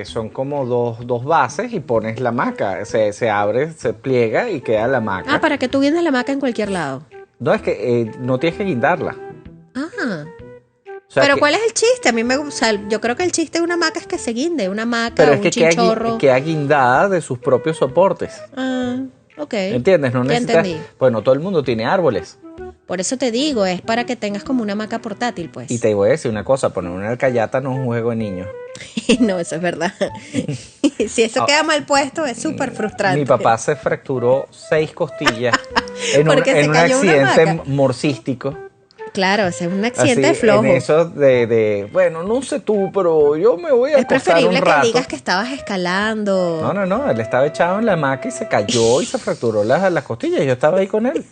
son como dos bases y pones la hamaca. Se abre, se pliega y queda la hamaca. Para que tú guindes la hamaca en cualquier lado. No, es que no tienes que guindarla. O sea, Pero que- ¿cuál es el chiste? A mí me gusta, yo creo que el chiste de una hamaca es que se guinde, una hamaca, pero es un que chinchorro. queda guindada de sus propios soportes. Ah, ok. ¿Entiendes? No Ya necesitas. entendí. Pues no todo el mundo tiene árboles. Por eso te digo, es para que tengas como una hamaca portátil, pues. Y te voy a decir una cosa: poner una alcayata no es un juego de niños. No, eso es verdad. Si eso Ah. queda mal puesto, es súper frustrante. Mi papá se fracturó 6 costillas Porque se en un cayó una accidente hamaca. morcístico. Claro, ese es un accidente Así, flojo. en eso bueno, no sé tú, pero yo me voy a Es acostar preferible un que rato. digas que estabas escalando. No, él estaba echado en la hamaca y se cayó y se fracturó las costillas. Yo estaba ahí con él.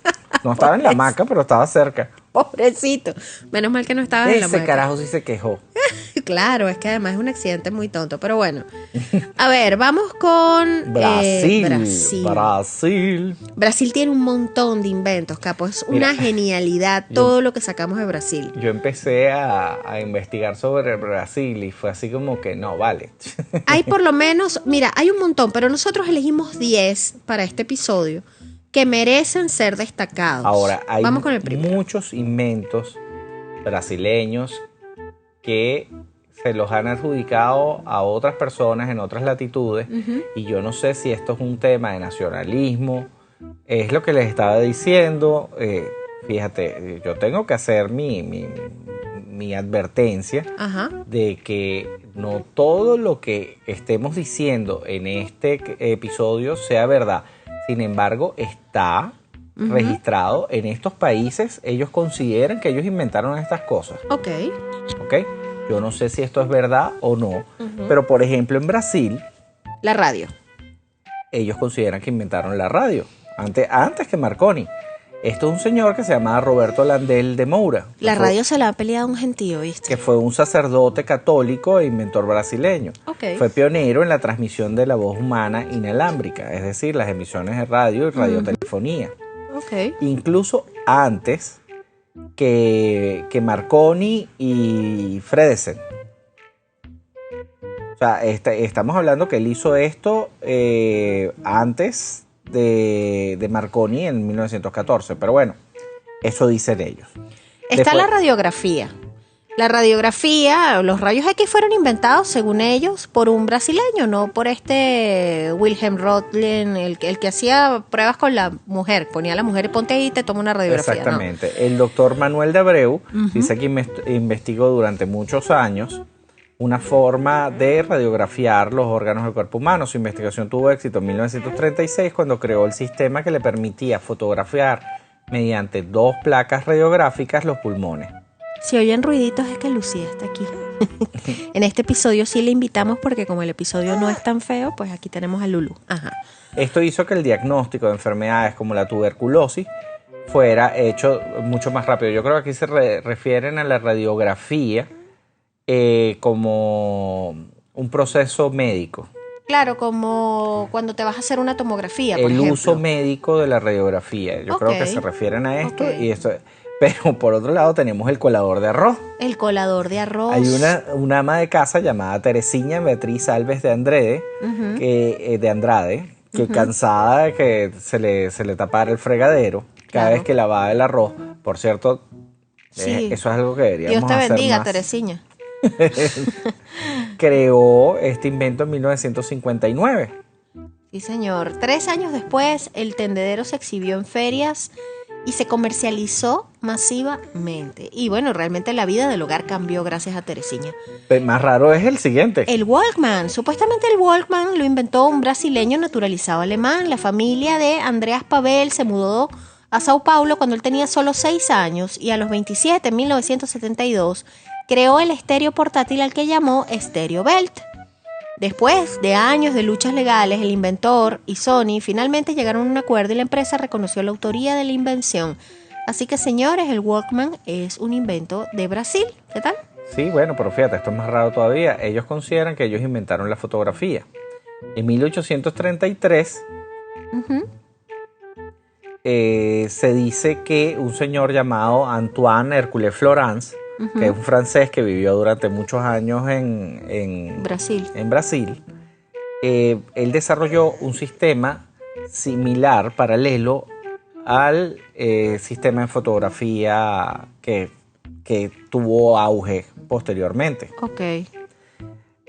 No estaba en la hamaca, pero estaba cerca. Pobrecito. Menos mal que no estabas en la Ese hamaca. carajo sí se quejó. Claro, es que además es un accidente muy tonto. Pero bueno. A ver, vamos con Brasil. Brasil tiene un montón de inventos, Capo. Es Mira, una genialidad todo lo que sacamos de Brasil. Yo empecé a investigar sobre Brasil y fue así como que no, vale. Hay por lo menos, mira, hay un montón, pero nosotros elegimos 10 para este episodio que merecen ser destacados. Ahora, hay Vamos con el primero. muchos inventos brasileños que se los han adjudicado a otras personas en otras latitudes y yo no sé si esto es un tema de nacionalismo, es lo que les estaba diciendo. Fíjate, yo tengo que hacer mi advertencia Ajá. de que no todo lo que estemos diciendo en este episodio sea verdad. Sin embargo, está registrado en estos países. Ellos consideran que ellos inventaron estas cosas. Ok. ¿Ok? Yo no sé si esto es verdad o no. Pero, por ejemplo, en Brasil, La radio. ellos consideran que inventaron la radio. Antes que Marconi. Esto es un señor que se llamaba Roberto Landel de Moura. La que fue- radio se la ha peleado un gentío, ¿viste? que fue un sacerdote católico e inventor brasileño. Ok. Fue pionero en la transmisión de la voz humana inalámbrica, es decir, las emisiones de radio y radiotelefonía. Ok. Incluso antes que Marconi y Fredesen. O sea, estamos hablando que él hizo esto antes de Marconi en 1914, pero bueno, eso dicen ellos. Está Después- la radiografía. La radiografía, los rayos X fueron inventados, según ellos, por un brasileño, no por este Wilhelm Röntgen, el que hacía pruebas con la mujer. Ponía a la mujer y ponte ahí y te toma una radiografía. ¿no? Exactamente. El doctor Manuel de Abreu dice que investigó durante muchos años una forma de radiografiar los órganos del cuerpo humano. Su investigación tuvo éxito en 1936 cuando creó el sistema que le permitía fotografiar mediante 2 placas radiográficas los pulmones. Si oyen ruiditos es que Lucía está aquí. En este episodio sí le invitamos porque como el episodio no es tan feo, pues aquí tenemos a Lulu. Ajá. Esto hizo que el diagnóstico de enfermedades como la tuberculosis fuera hecho mucho más rápido. Yo creo que aquí se refieren a la radiografía como un proceso médico. Claro, como cuando te vas a hacer una tomografía, por El ejemplo. uso médico de la radiografía. Yo creo que Ok. se refieren a esto Ok. y esto. Pero por otro lado tenemos el colador de arroz. El colador de arroz. Hay una ama de casa llamada Teresina Beatriz Alves de Andrade, que cansada de que se le tapara el fregadero cada Claro. vez que lavaba el arroz. Por cierto, Sí. eso es algo que deberíamos Dios te hacer bendiga, más. Teresina. Creó este invento en 1959. Sí, señor. 3 años después, el tendedero se exhibió en ferias y se comercializó masivamente. Y bueno, realmente la vida del hogar cambió gracias a Teresina. Más raro es el siguiente. El Walkman. Supuestamente el Walkman lo inventó un brasileño naturalizado alemán. La familia de Andreas Pavel se mudó a Sao Paulo cuando él tenía solo 6 años y a los 27, en 1972, creó el estéreo portátil al que llamó Stereo Belt. Después de años de luchas legales, el inventor y Sony finalmente llegaron a un acuerdo y la empresa reconoció la autoría de la invención. Así que, señores, el Walkman es un invento de Brasil. ¿Qué tal? Sí, bueno, pero fíjate, esto es más raro todavía. Ellos consideran que ellos inventaron la fotografía. En 1833 se dice que un señor llamado Antoine Hercule Florence, que es un francés que vivió durante muchos años en Brasil, él desarrolló un sistema similar, paralelo al sistema de fotografía que que tuvo auge posteriormente. Ok.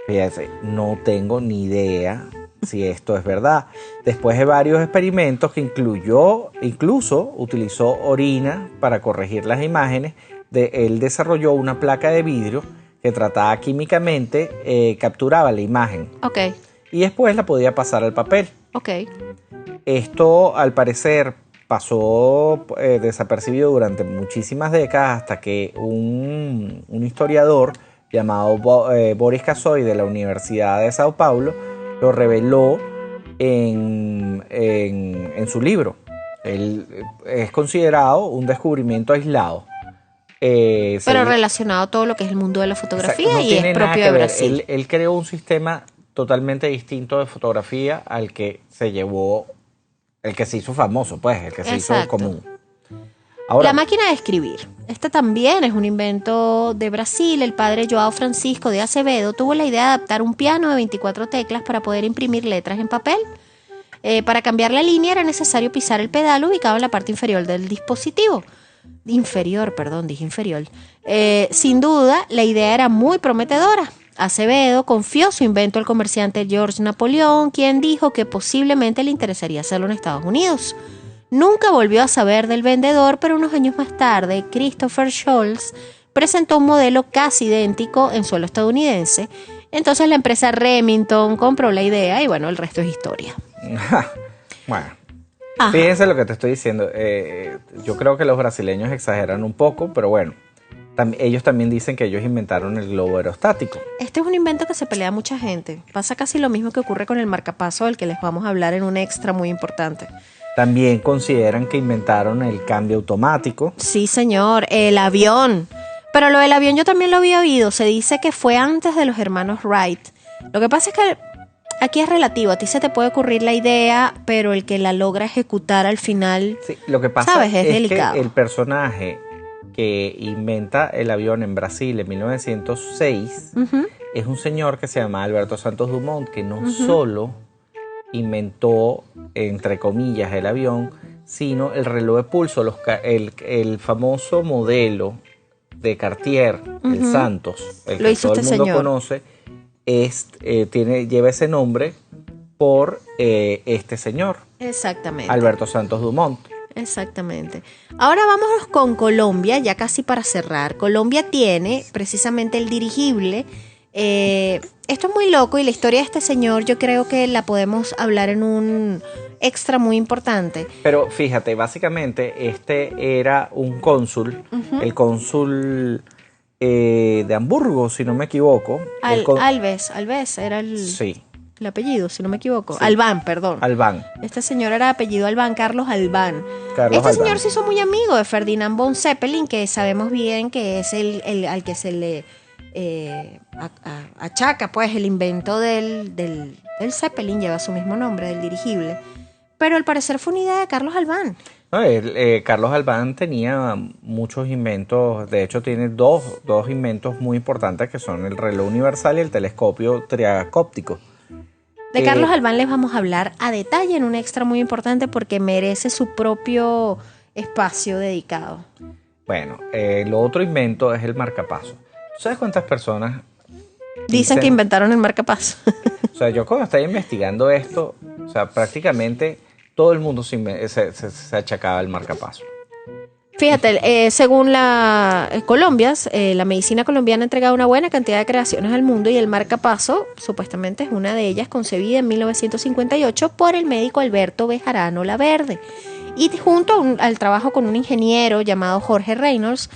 Fíjense, no tengo ni idea si esto es verdad. Después de varios experimentos que incluso utilizó orina para corregir las imágenes, él desarrolló una placa de vidrio que trataba químicamente, capturaba la imagen Ok. y después la podía pasar al papel. Ok. Esto al parecer pasó desapercibido durante muchísimas décadas hasta que un historiador llamado Boris Kazoy de la Universidad de Sao Paulo lo reveló en su libro. Él es considerado un descubrimiento aislado. Pero relacionado a todo lo que es el mundo de la fotografía. Exacto, no y tiene es nada propio que de ver. Brasil. Él creó un sistema totalmente distinto de fotografía al que se llevó, el que se hizo famoso, pues, el que se hizo Exacto. común. Ahora, La máquina de escribir. Este también es un invento de Brasil. El padre João Francisco de Acevedo tuvo la idea de adaptar un piano de 24 teclas para poder imprimir letras en papel. Para cambiar la línea era necesario pisar el pedal ubicado en la parte inferior del dispositivo. Inferior. Sin duda, la idea era muy prometedora. Acevedo confió su invento al comerciante George Napoleon, quien dijo que posiblemente le interesaría hacerlo en Estados Unidos. Nunca volvió a saber del vendedor, pero unos años más tarde, Christopher Scholz presentó un modelo casi idéntico en suelo estadounidense. Entonces la empresa Remington compró la idea y bueno, el resto es historia. bueno, Ajá. fíjense lo que te estoy diciendo. Yo creo que los brasileños exageran un poco, pero bueno, ellos también dicen que ellos inventaron el globo aerostático. Este es un invento que se pelea mucha gente. Pasa casi lo mismo que ocurre con el marcapaso, del que les vamos a hablar en un extra muy importante. También consideran que inventaron el cambio automático. Sí, señor, el avión. Pero lo del avión yo también lo había oído. Se dice que fue antes de los hermanos Wright. Lo que pasa es que aquí es relativo. A ti se te puede ocurrir la idea, pero el que la logra ejecutar al final, Sí, lo que pasa ¿sabes? Es es delicado. que el personaje que inventa el avión en Brasil en 1906 es un señor que se llama Alberto Santos Dumont, que no solo inventó, entre comillas, el avión, sino el reloj de pulso, el famoso modelo de Cartier, el Santos, el Lo que hizo todo el este mundo señor. conoce, lleva ese nombre por este señor, Exactamente. Alberto Santos Dumont. Exactamente. Ahora vámonos con Colombia, ya casi para cerrar. Colombia tiene precisamente el dirigible. Esto es muy loco y la historia de este señor yo creo que la podemos hablar en un extra muy importante. Pero fíjate, básicamente este era un cónsul, el cónsul de Hamburgo, si no me equivoco. Alves era Sí, el apellido, si no me equivoco. Sí. Albán, perdón. Albán. Este señor era apellido Albán, Carlos Albán. Carlos Este Albán. señor se hizo muy amigo de Ferdinand von Zeppelin, que sabemos bien que es el al que se le achaca pues el invento del Zeppelin, lleva su mismo nombre, del dirigible. Pero al parecer fue una idea de Carlos Albán. No, Carlos Albán tenía muchos inventos, de hecho tiene dos inventos muy importantes que son el reloj universal y el telescopio triacóptico. De Carlos Albán les vamos a hablar a detalle en un extra muy importante porque merece su propio espacio dedicado. Bueno, el otro invento es el marcapaso. ¿Tú sabes cuántas personas Dicen que inventaron el marcapaso. O sea, yo cuando estaba investigando esto, o sea, prácticamente todo el mundo se achacaba el marcapaso. Fíjate, según la medicina colombiana ha entregado una buena cantidad de creaciones al mundo y el marcapaso supuestamente es una de ellas, concebida en 1958 por el médico Alberto Bejarano Laverde. Y junto al trabajo con un ingeniero llamado Jorge Reynolds,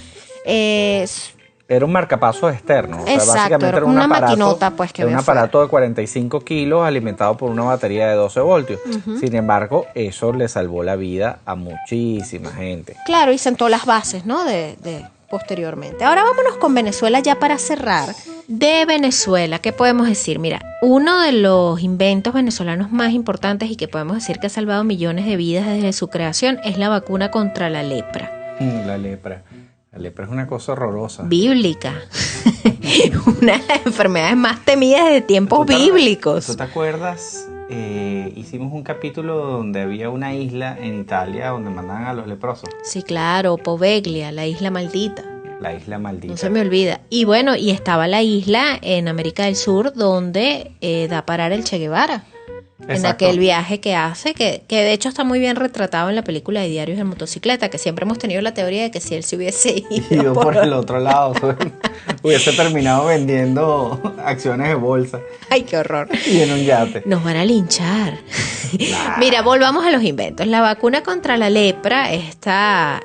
Era un marcapaso externo. O sea, exacto, básicamente era era como un una aparato, maquinota, pues, que era un había afuera. aparato de 45 kilos alimentado por una batería de 12 voltios. Sin embargo, eso le salvó la vida a muchísima gente. claro, y sentó las bases, ¿no? de posteriormente. Ahora vámonos con Venezuela ya para cerrar. De Venezuela, ¿qué podemos decir? Mira, uno de los inventos venezolanos más importantes y que podemos decir que ha salvado millones de vidas desde su creación es la vacuna contra la lepra. La lepra. La lepra es una cosa horrorosa. Bíblica. Una de las enfermedades más temidas de tiempos bíblicos. ¿Tú te acuerdas? Hicimos un capítulo donde había una isla en Italia donde mandaban a los leprosos. Sí, claro, Poveglia, la isla maldita. La isla maldita. No se me olvida. Y bueno, y estaba la isla en América del Sur donde da a parar el Che Guevara. En Exacto. aquel viaje que hace, que de hecho está muy bien retratado en la película de Diarios de Motocicleta, que siempre hemos tenido la teoría de que si él se hubiese Ido ido por el otro lado, hubiese terminado vendiendo acciones de bolsa Ay, qué horror. y en un yate. Nos van a linchar. Nah. Mira, volvamos a los inventos. La vacuna contra la lepra esta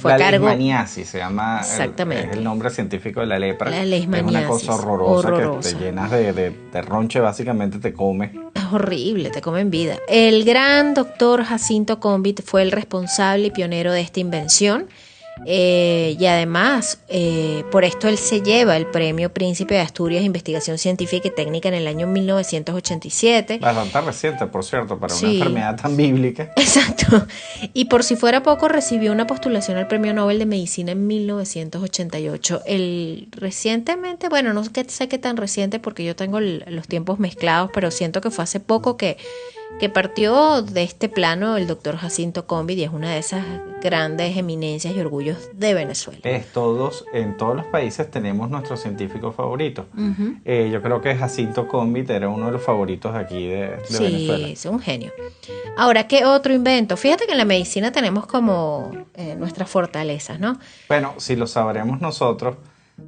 fue a La cargo... leishmaniasis se llama, Exactamente. es el nombre científico de la lepra. La Es leishmaniasis. una cosa horrorosa, Horrorosa. que te llenas de ronche, básicamente te come. Es horrible, te comen vida. El gran doctor Jacinto Combit fue el responsable y pionero de esta invención. Y además, por esto él se lleva el premio Príncipe de Asturias de Investigación Científica y Técnica en el año 1987. Bastante reciente, por cierto, para Sí. una enfermedad tan bíblica. Exacto. Y por si fuera poco, recibió una postulación al Premio Nobel de Medicina en 1988. Recientemente, bueno, no sé qué tan reciente porque yo tengo los tiempos mezclados, pero siento que fue hace poco que partió de este plano el doctor Jacinto Combit y es una de esas grandes eminencias y orgullos de Venezuela. En todos los países tenemos nuestros científicos favoritos. Ujú. Yo creo que Jacinto Combit era uno de los favoritos de aquí de Sí, Venezuela. es un genio. Ahora, ¿qué otro invento? Fíjate que en la medicina tenemos como nuestras fortalezas, ¿no? Bueno, si lo sabremos nosotros,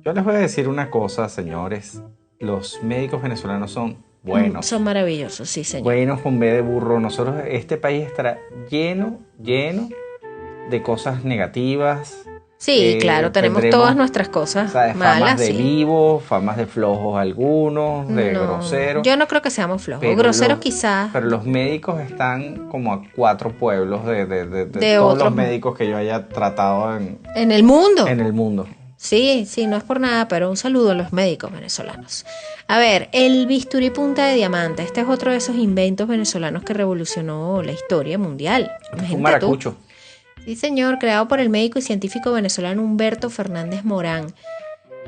yo les voy a decir una cosa, señores. Los médicos venezolanos son buenos. Son maravillosos, sí, señor. Buenos con B de burro. Nosotros, este país estará lleno de cosas negativas. Sí, claro, tenemos tendremos, todas nuestras cosas ¿sabes? malas. Famas de Sí. vivos, famas de flojos algunos, de No, groseros. Yo no creo que seamos flojos. Pero Groseros quizás. Pero los médicos están como a 4 pueblos de De todos otros- los médicos que yo haya tratado En el mundo. en el mundo. Sí, no es por nada, pero un saludo a los médicos venezolanos. A ver, el bisturí punta de diamante. Este es otro de esos inventos venezolanos que revolucionó la historia mundial. Un Imagínate tú. maracucho. Sí, señor, creado por el médico y científico venezolano Humberto Fernández Morán.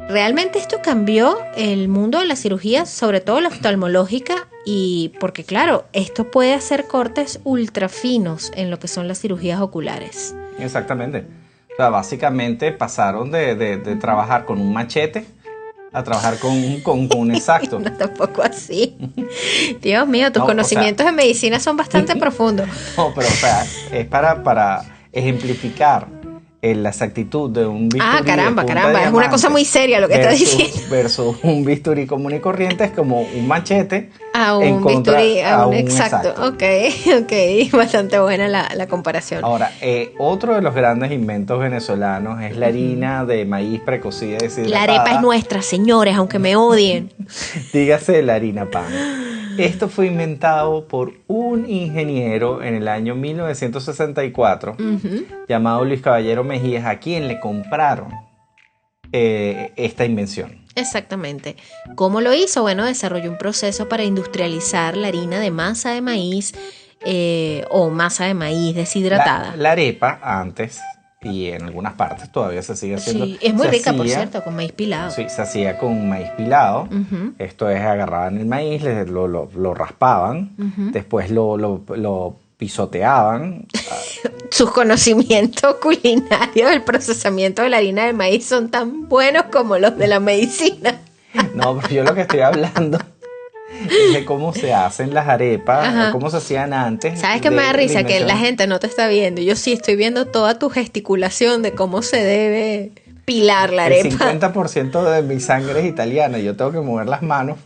Realmente esto cambió el mundo de la cirugía, sobre todo la oftalmológica, y porque claro, esto puede hacer cortes ultra finos en lo que son las cirugías oculares. Exactamente. O sea, básicamente pasaron de trabajar con un machete a trabajar con un exacto. No, tampoco así. Dios mío, tus No, conocimientos de medicina son bastante profundos. No, pero o sea, es para ejemplificar la exactitud de un bisturí. Ah, caramba, de punta caramba, de es una cosa diamante muy seria lo que estás versus- diciendo. Versus un bisturí común y corriente es como un machete A en un contra bisturí, a un un exacto. Ok, bastante buena la comparación. Ahora, otro de los grandes inventos venezolanos es la harina de maíz precocida y La deshidratada. arepa es nuestra, señores, aunque me odien. Dígase la harina pan. Esto fue inventado por un ingeniero en el año 1964 Ujú. llamado Luis Caballero Mejías, a quien le compraron esta invención. Exactamente. ¿Cómo lo hizo? Bueno, desarrolló un proceso para industrializar la harina de masa de maíz o masa de maíz deshidratada. La arepa antes, y en algunas partes todavía se sigue haciendo. Sí, es muy se rica, por hacía- cierto, con maíz pilado. Sí, se hacía con maíz pilado. Ujú. Esto es, agarraban el maíz, lo raspaban, Ujú. después lo pisoteaban. Sus conocimientos culinarios del procesamiento de la harina de maíz son tan buenos como los de la medicina. No, pero yo lo que estoy hablando es de cómo se hacen las arepas, Ajá. cómo se hacían antes. ¿Sabes qué me da risa? Que la gente no te está viendo. Yo sí estoy viendo toda tu gesticulación de cómo se debe pilar la El arepa. 50% de mi sangre es italiana. Yo tengo que mover las manos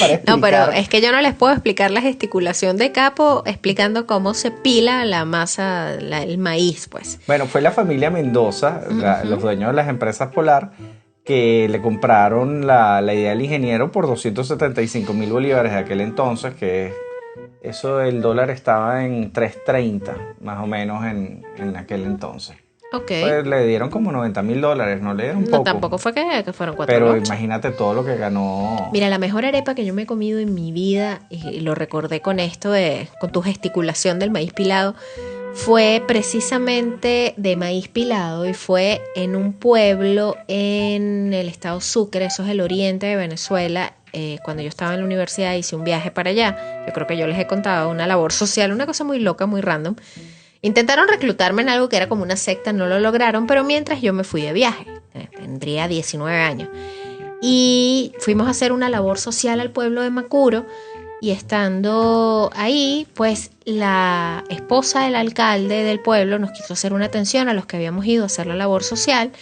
para explicar. No, pero es que yo no les puedo explicar la gesticulación de Capo explicando cómo se pila la masa, el maíz, pues. Bueno, fue la familia Mendoza, los dueños de las empresas Polar, que le compraron la idea al ingeniero por 275,000 bolívares de aquel entonces, que eso el dólar estaba en 3.30 más o menos en aquel entonces. Ok. Pues le dieron como $90,000, no le dieron No, poco. tampoco fue que fueron 4 Pero lochas. imagínate todo lo que ganó. Mira, la mejor arepa que yo me he comido en mi vida, y lo recordé con esto con tu gesticulación del maíz pilado, fue precisamente de maíz pilado y fue en un pueblo en el estado Sucre, eso es el oriente de Venezuela. Cuando yo estaba en la universidad hice un viaje para allá. Yo creo que yo les he contado una labor social, una cosa muy loca, muy random. Intentaron reclutarme en algo que era como una secta, no lo lograron, pero mientras yo me fui de viaje. tendría 19 años. Y fuimos a hacer una labor social al pueblo de Macuro. Y estando ahí, pues la esposa del alcalde del pueblo nos quiso hacer una atención a los que habíamos ido a hacer la labor social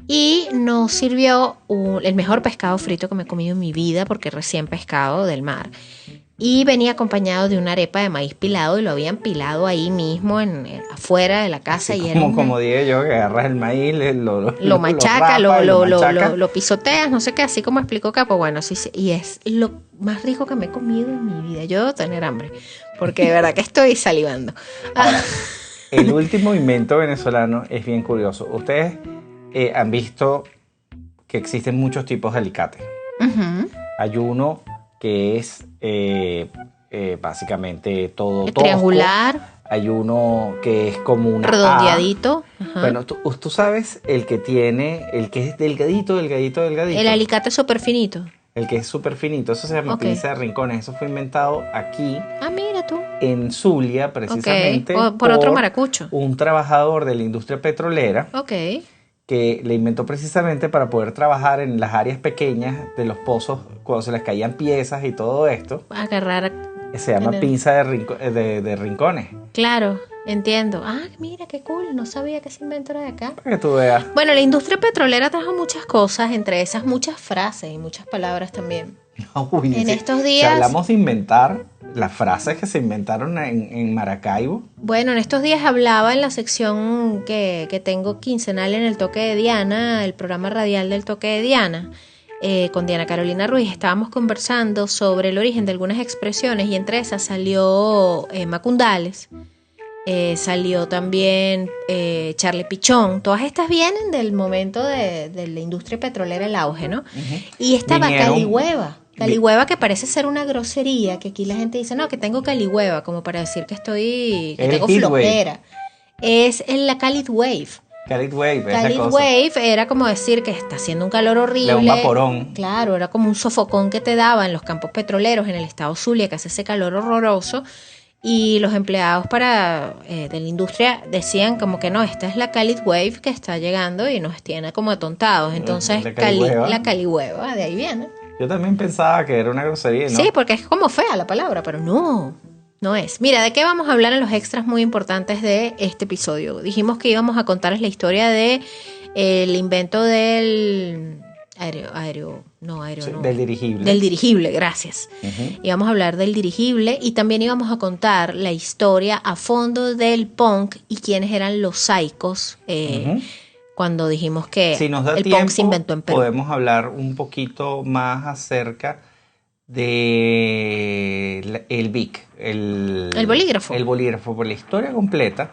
y nos sirvió el mejor pescado frito que me he comido en mi vida, porque recién pescado del mar. Y venía acompañado de una arepa de maíz pilado y lo habían pilado ahí mismo afuera de la casa. Así y como dije yo, que agarras el maíz, lo machaca, lo lo pisoteas, no sé qué, así como explicó Capo. Bueno, sí, y es lo más rico que me he comido en mi vida. Yo debo tener hambre, porque de verdad que estoy salivando. Ahora, el último invento venezolano es bien curioso. Ustedes han visto que existen muchos tipos de alicate. Uh-huh. Hay uno que es básicamente todo tosco. Triangular. Hay uno que es como una redondeadito. Ajá. Bueno, tú sabes el que es delgadito. El alicate súper finito. El que es súper finito. Eso se llama pinza de rincones. Eso fue inventado aquí. Ah, mira tú. En Zulia, precisamente. Por otro maracucho. Un trabajador de la industria petrolera. Ok. Que le inventó precisamente para poder trabajar en las áreas pequeñas de los pozos cuando se les caían piezas y todo esto. Agarrar. Se llama pinza de rincones. Claro, entiendo. Ah, mira, qué cool. No sabía que ese invento era de acá. Para que tú veas. Bueno, la industria petrolera trajo muchas cosas, entre esas muchas frases y muchas palabras también. Uy, en sí. estos días... Si hablamos de inventar, las frases que se inventaron en Maracaibo. Bueno, en estos días hablaba en la sección que tengo quincenal en el Toque de Diana, el programa radial del Toque de Diana, con Diana Carolina Ruiz. Estábamos conversando sobre el origen de algunas expresiones y entre esas salió Macundales, salió también Charle Pichón. Todas estas vienen del momento de la industria petrolera, el auge, ¿no? Uh-huh. Y estaba Calihueva. Calihueva, que parece ser una grosería, que aquí la gente dice, no, que tengo calihueva, como para decir que tengo flojera. Es en la Cali Wave. Cali Wave, Cali Wave era como decir que está haciendo un calor horrible. Un vaporón. Claro, era como un sofocón que te daba en los campos petroleros en el estado Zulia, que hace ese calor horroroso. Y los empleados de la industria decían como que no, esta es la Cali Wave que está llegando y nos tiene como atontados. Entonces, la Calihueva, de ahí viene. Yo también pensaba que era una grosería, ¿no? Sí, porque es como fea la palabra, pero no es. Mira, ¿de qué vamos a hablar en los extras muy importantes de este episodio? Dijimos que íbamos a contarles la historia de el invento del Del dirigible. Del dirigible, gracias. Uh-huh. Íbamos a hablar del dirigible y también íbamos a contar la historia a fondo del punk y quiénes eran los saicos. Uh-huh. Cuando dijimos que si nos da el tiempo, punk se inventó en Perú. Podemos hablar un poquito más acerca de el BIC, el bolígrafo. El bolígrafo, por la historia completa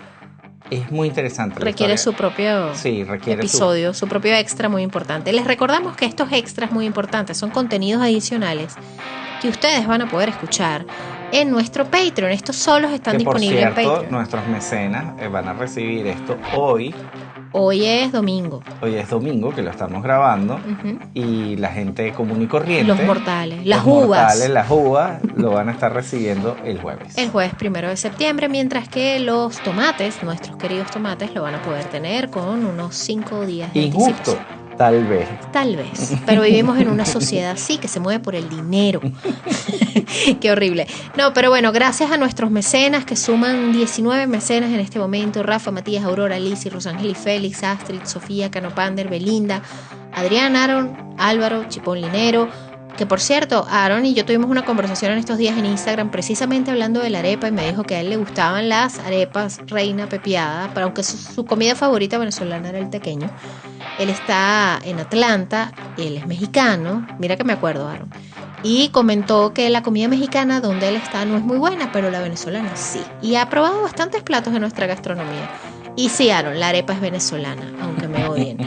es muy interesante. Requiere su propio episodio, su propio extra muy importante. Les recordamos que estos extras muy importantes son contenidos adicionales que ustedes van a poder escuchar en nuestro Patreon. Estos solos están disponibles en Patreon. Nuestros mecenas van a recibir esto hoy. Hoy es domingo. Hoy es domingo, que lo estamos grabando. Uh-huh. Y la gente común y corriente. Los mortales, las uvas. Las uvas lo van a estar recibiendo el jueves. El jueves 1 de septiembre, mientras que los tomates, nuestros queridos tomates, lo van a poder tener con unos 5 días de Injusto. anticipación. Tal vez, pero vivimos en una sociedad así que se mueve por el dinero. Qué horrible. No, pero bueno, gracias a nuestros mecenas que suman 19 mecenas en este momento: Rafa, Matías, Aurora, Lizzy, Rosangeli, Félix, Astrid, Sofía, Canopander, Belinda, Adrián, Aaron, Álvaro, Chipón Linero. Que por cierto, Aaron y yo tuvimos una conversación en estos días en Instagram precisamente hablando de la arepa y me dijo que a él le gustaban las arepas reina pepiada, pero aunque su comida favorita venezolana era el tequeño. Él está en Atlanta, él es mexicano, mira que me acuerdo, Aaron, y comentó que la comida mexicana donde él está no es muy buena, pero la venezolana sí, y ha probado bastantes platos de nuestra gastronomía. Y sí, Aaron, la arepa es venezolana, aunque me odien.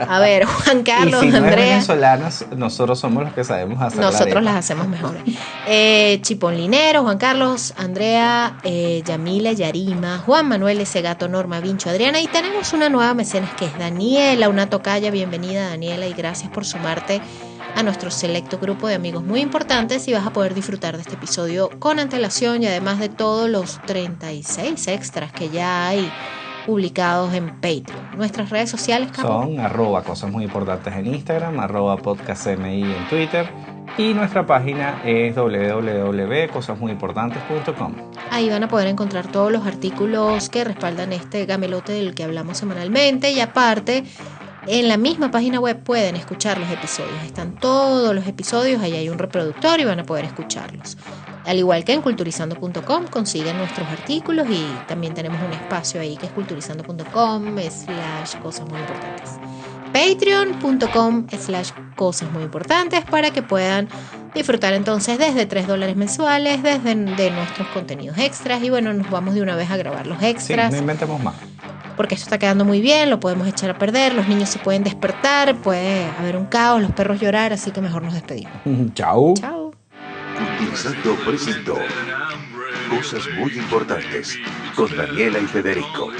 A ver, Juan Carlos, y si Andrea. No es venezolana, nosotros somos los que sabemos hacer nosotros las hacemos mejor. Chipón Linero, Juan Carlos, Andrea, Yamila, Yarima, Juan Manuel, ese gato, Norma, Vincho, Adriana. Y tenemos una nueva mecenas que es Daniela, una tocaya. Bienvenida, Daniela, y gracias por sumarte a nuestro selecto grupo de amigos muy importantes y vas a poder disfrutar de este episodio con antelación y además de todos los 36 extras que ya hay publicados en Patreon. Nuestras redes sociales, Carlos. Son @cosas muy importantes en Instagram, @podcastmi en Twitter, y nuestra página es www.cosasmuyimportantes.com. Ahí van a poder encontrar todos los artículos que respaldan este gamelote del que hablamos semanalmente, y aparte en la misma página web pueden escuchar los episodios. Están todos los episodios, ahí hay un reproductor y van a poder escucharlos. Al igual que en culturizando.com consiguen nuestros artículos, y también tenemos un espacio ahí que es culturizando.com/cosas muy importantes. Patreon.com/cosas muy importantes, para que puedan disfrutar entonces desde $3 mensuales de nuestros contenidos extras. Y bueno, nos vamos de una vez a grabar los extras. Sí, no inventemos más. Porque esto está quedando muy bien, lo podemos echar a perder, los niños se pueden despertar, puede haber un caos, los perros llorar, así que mejor nos despedimos. Chao. Chao. Culturizando presentó Cosas muy importantes con Daniela y Federico.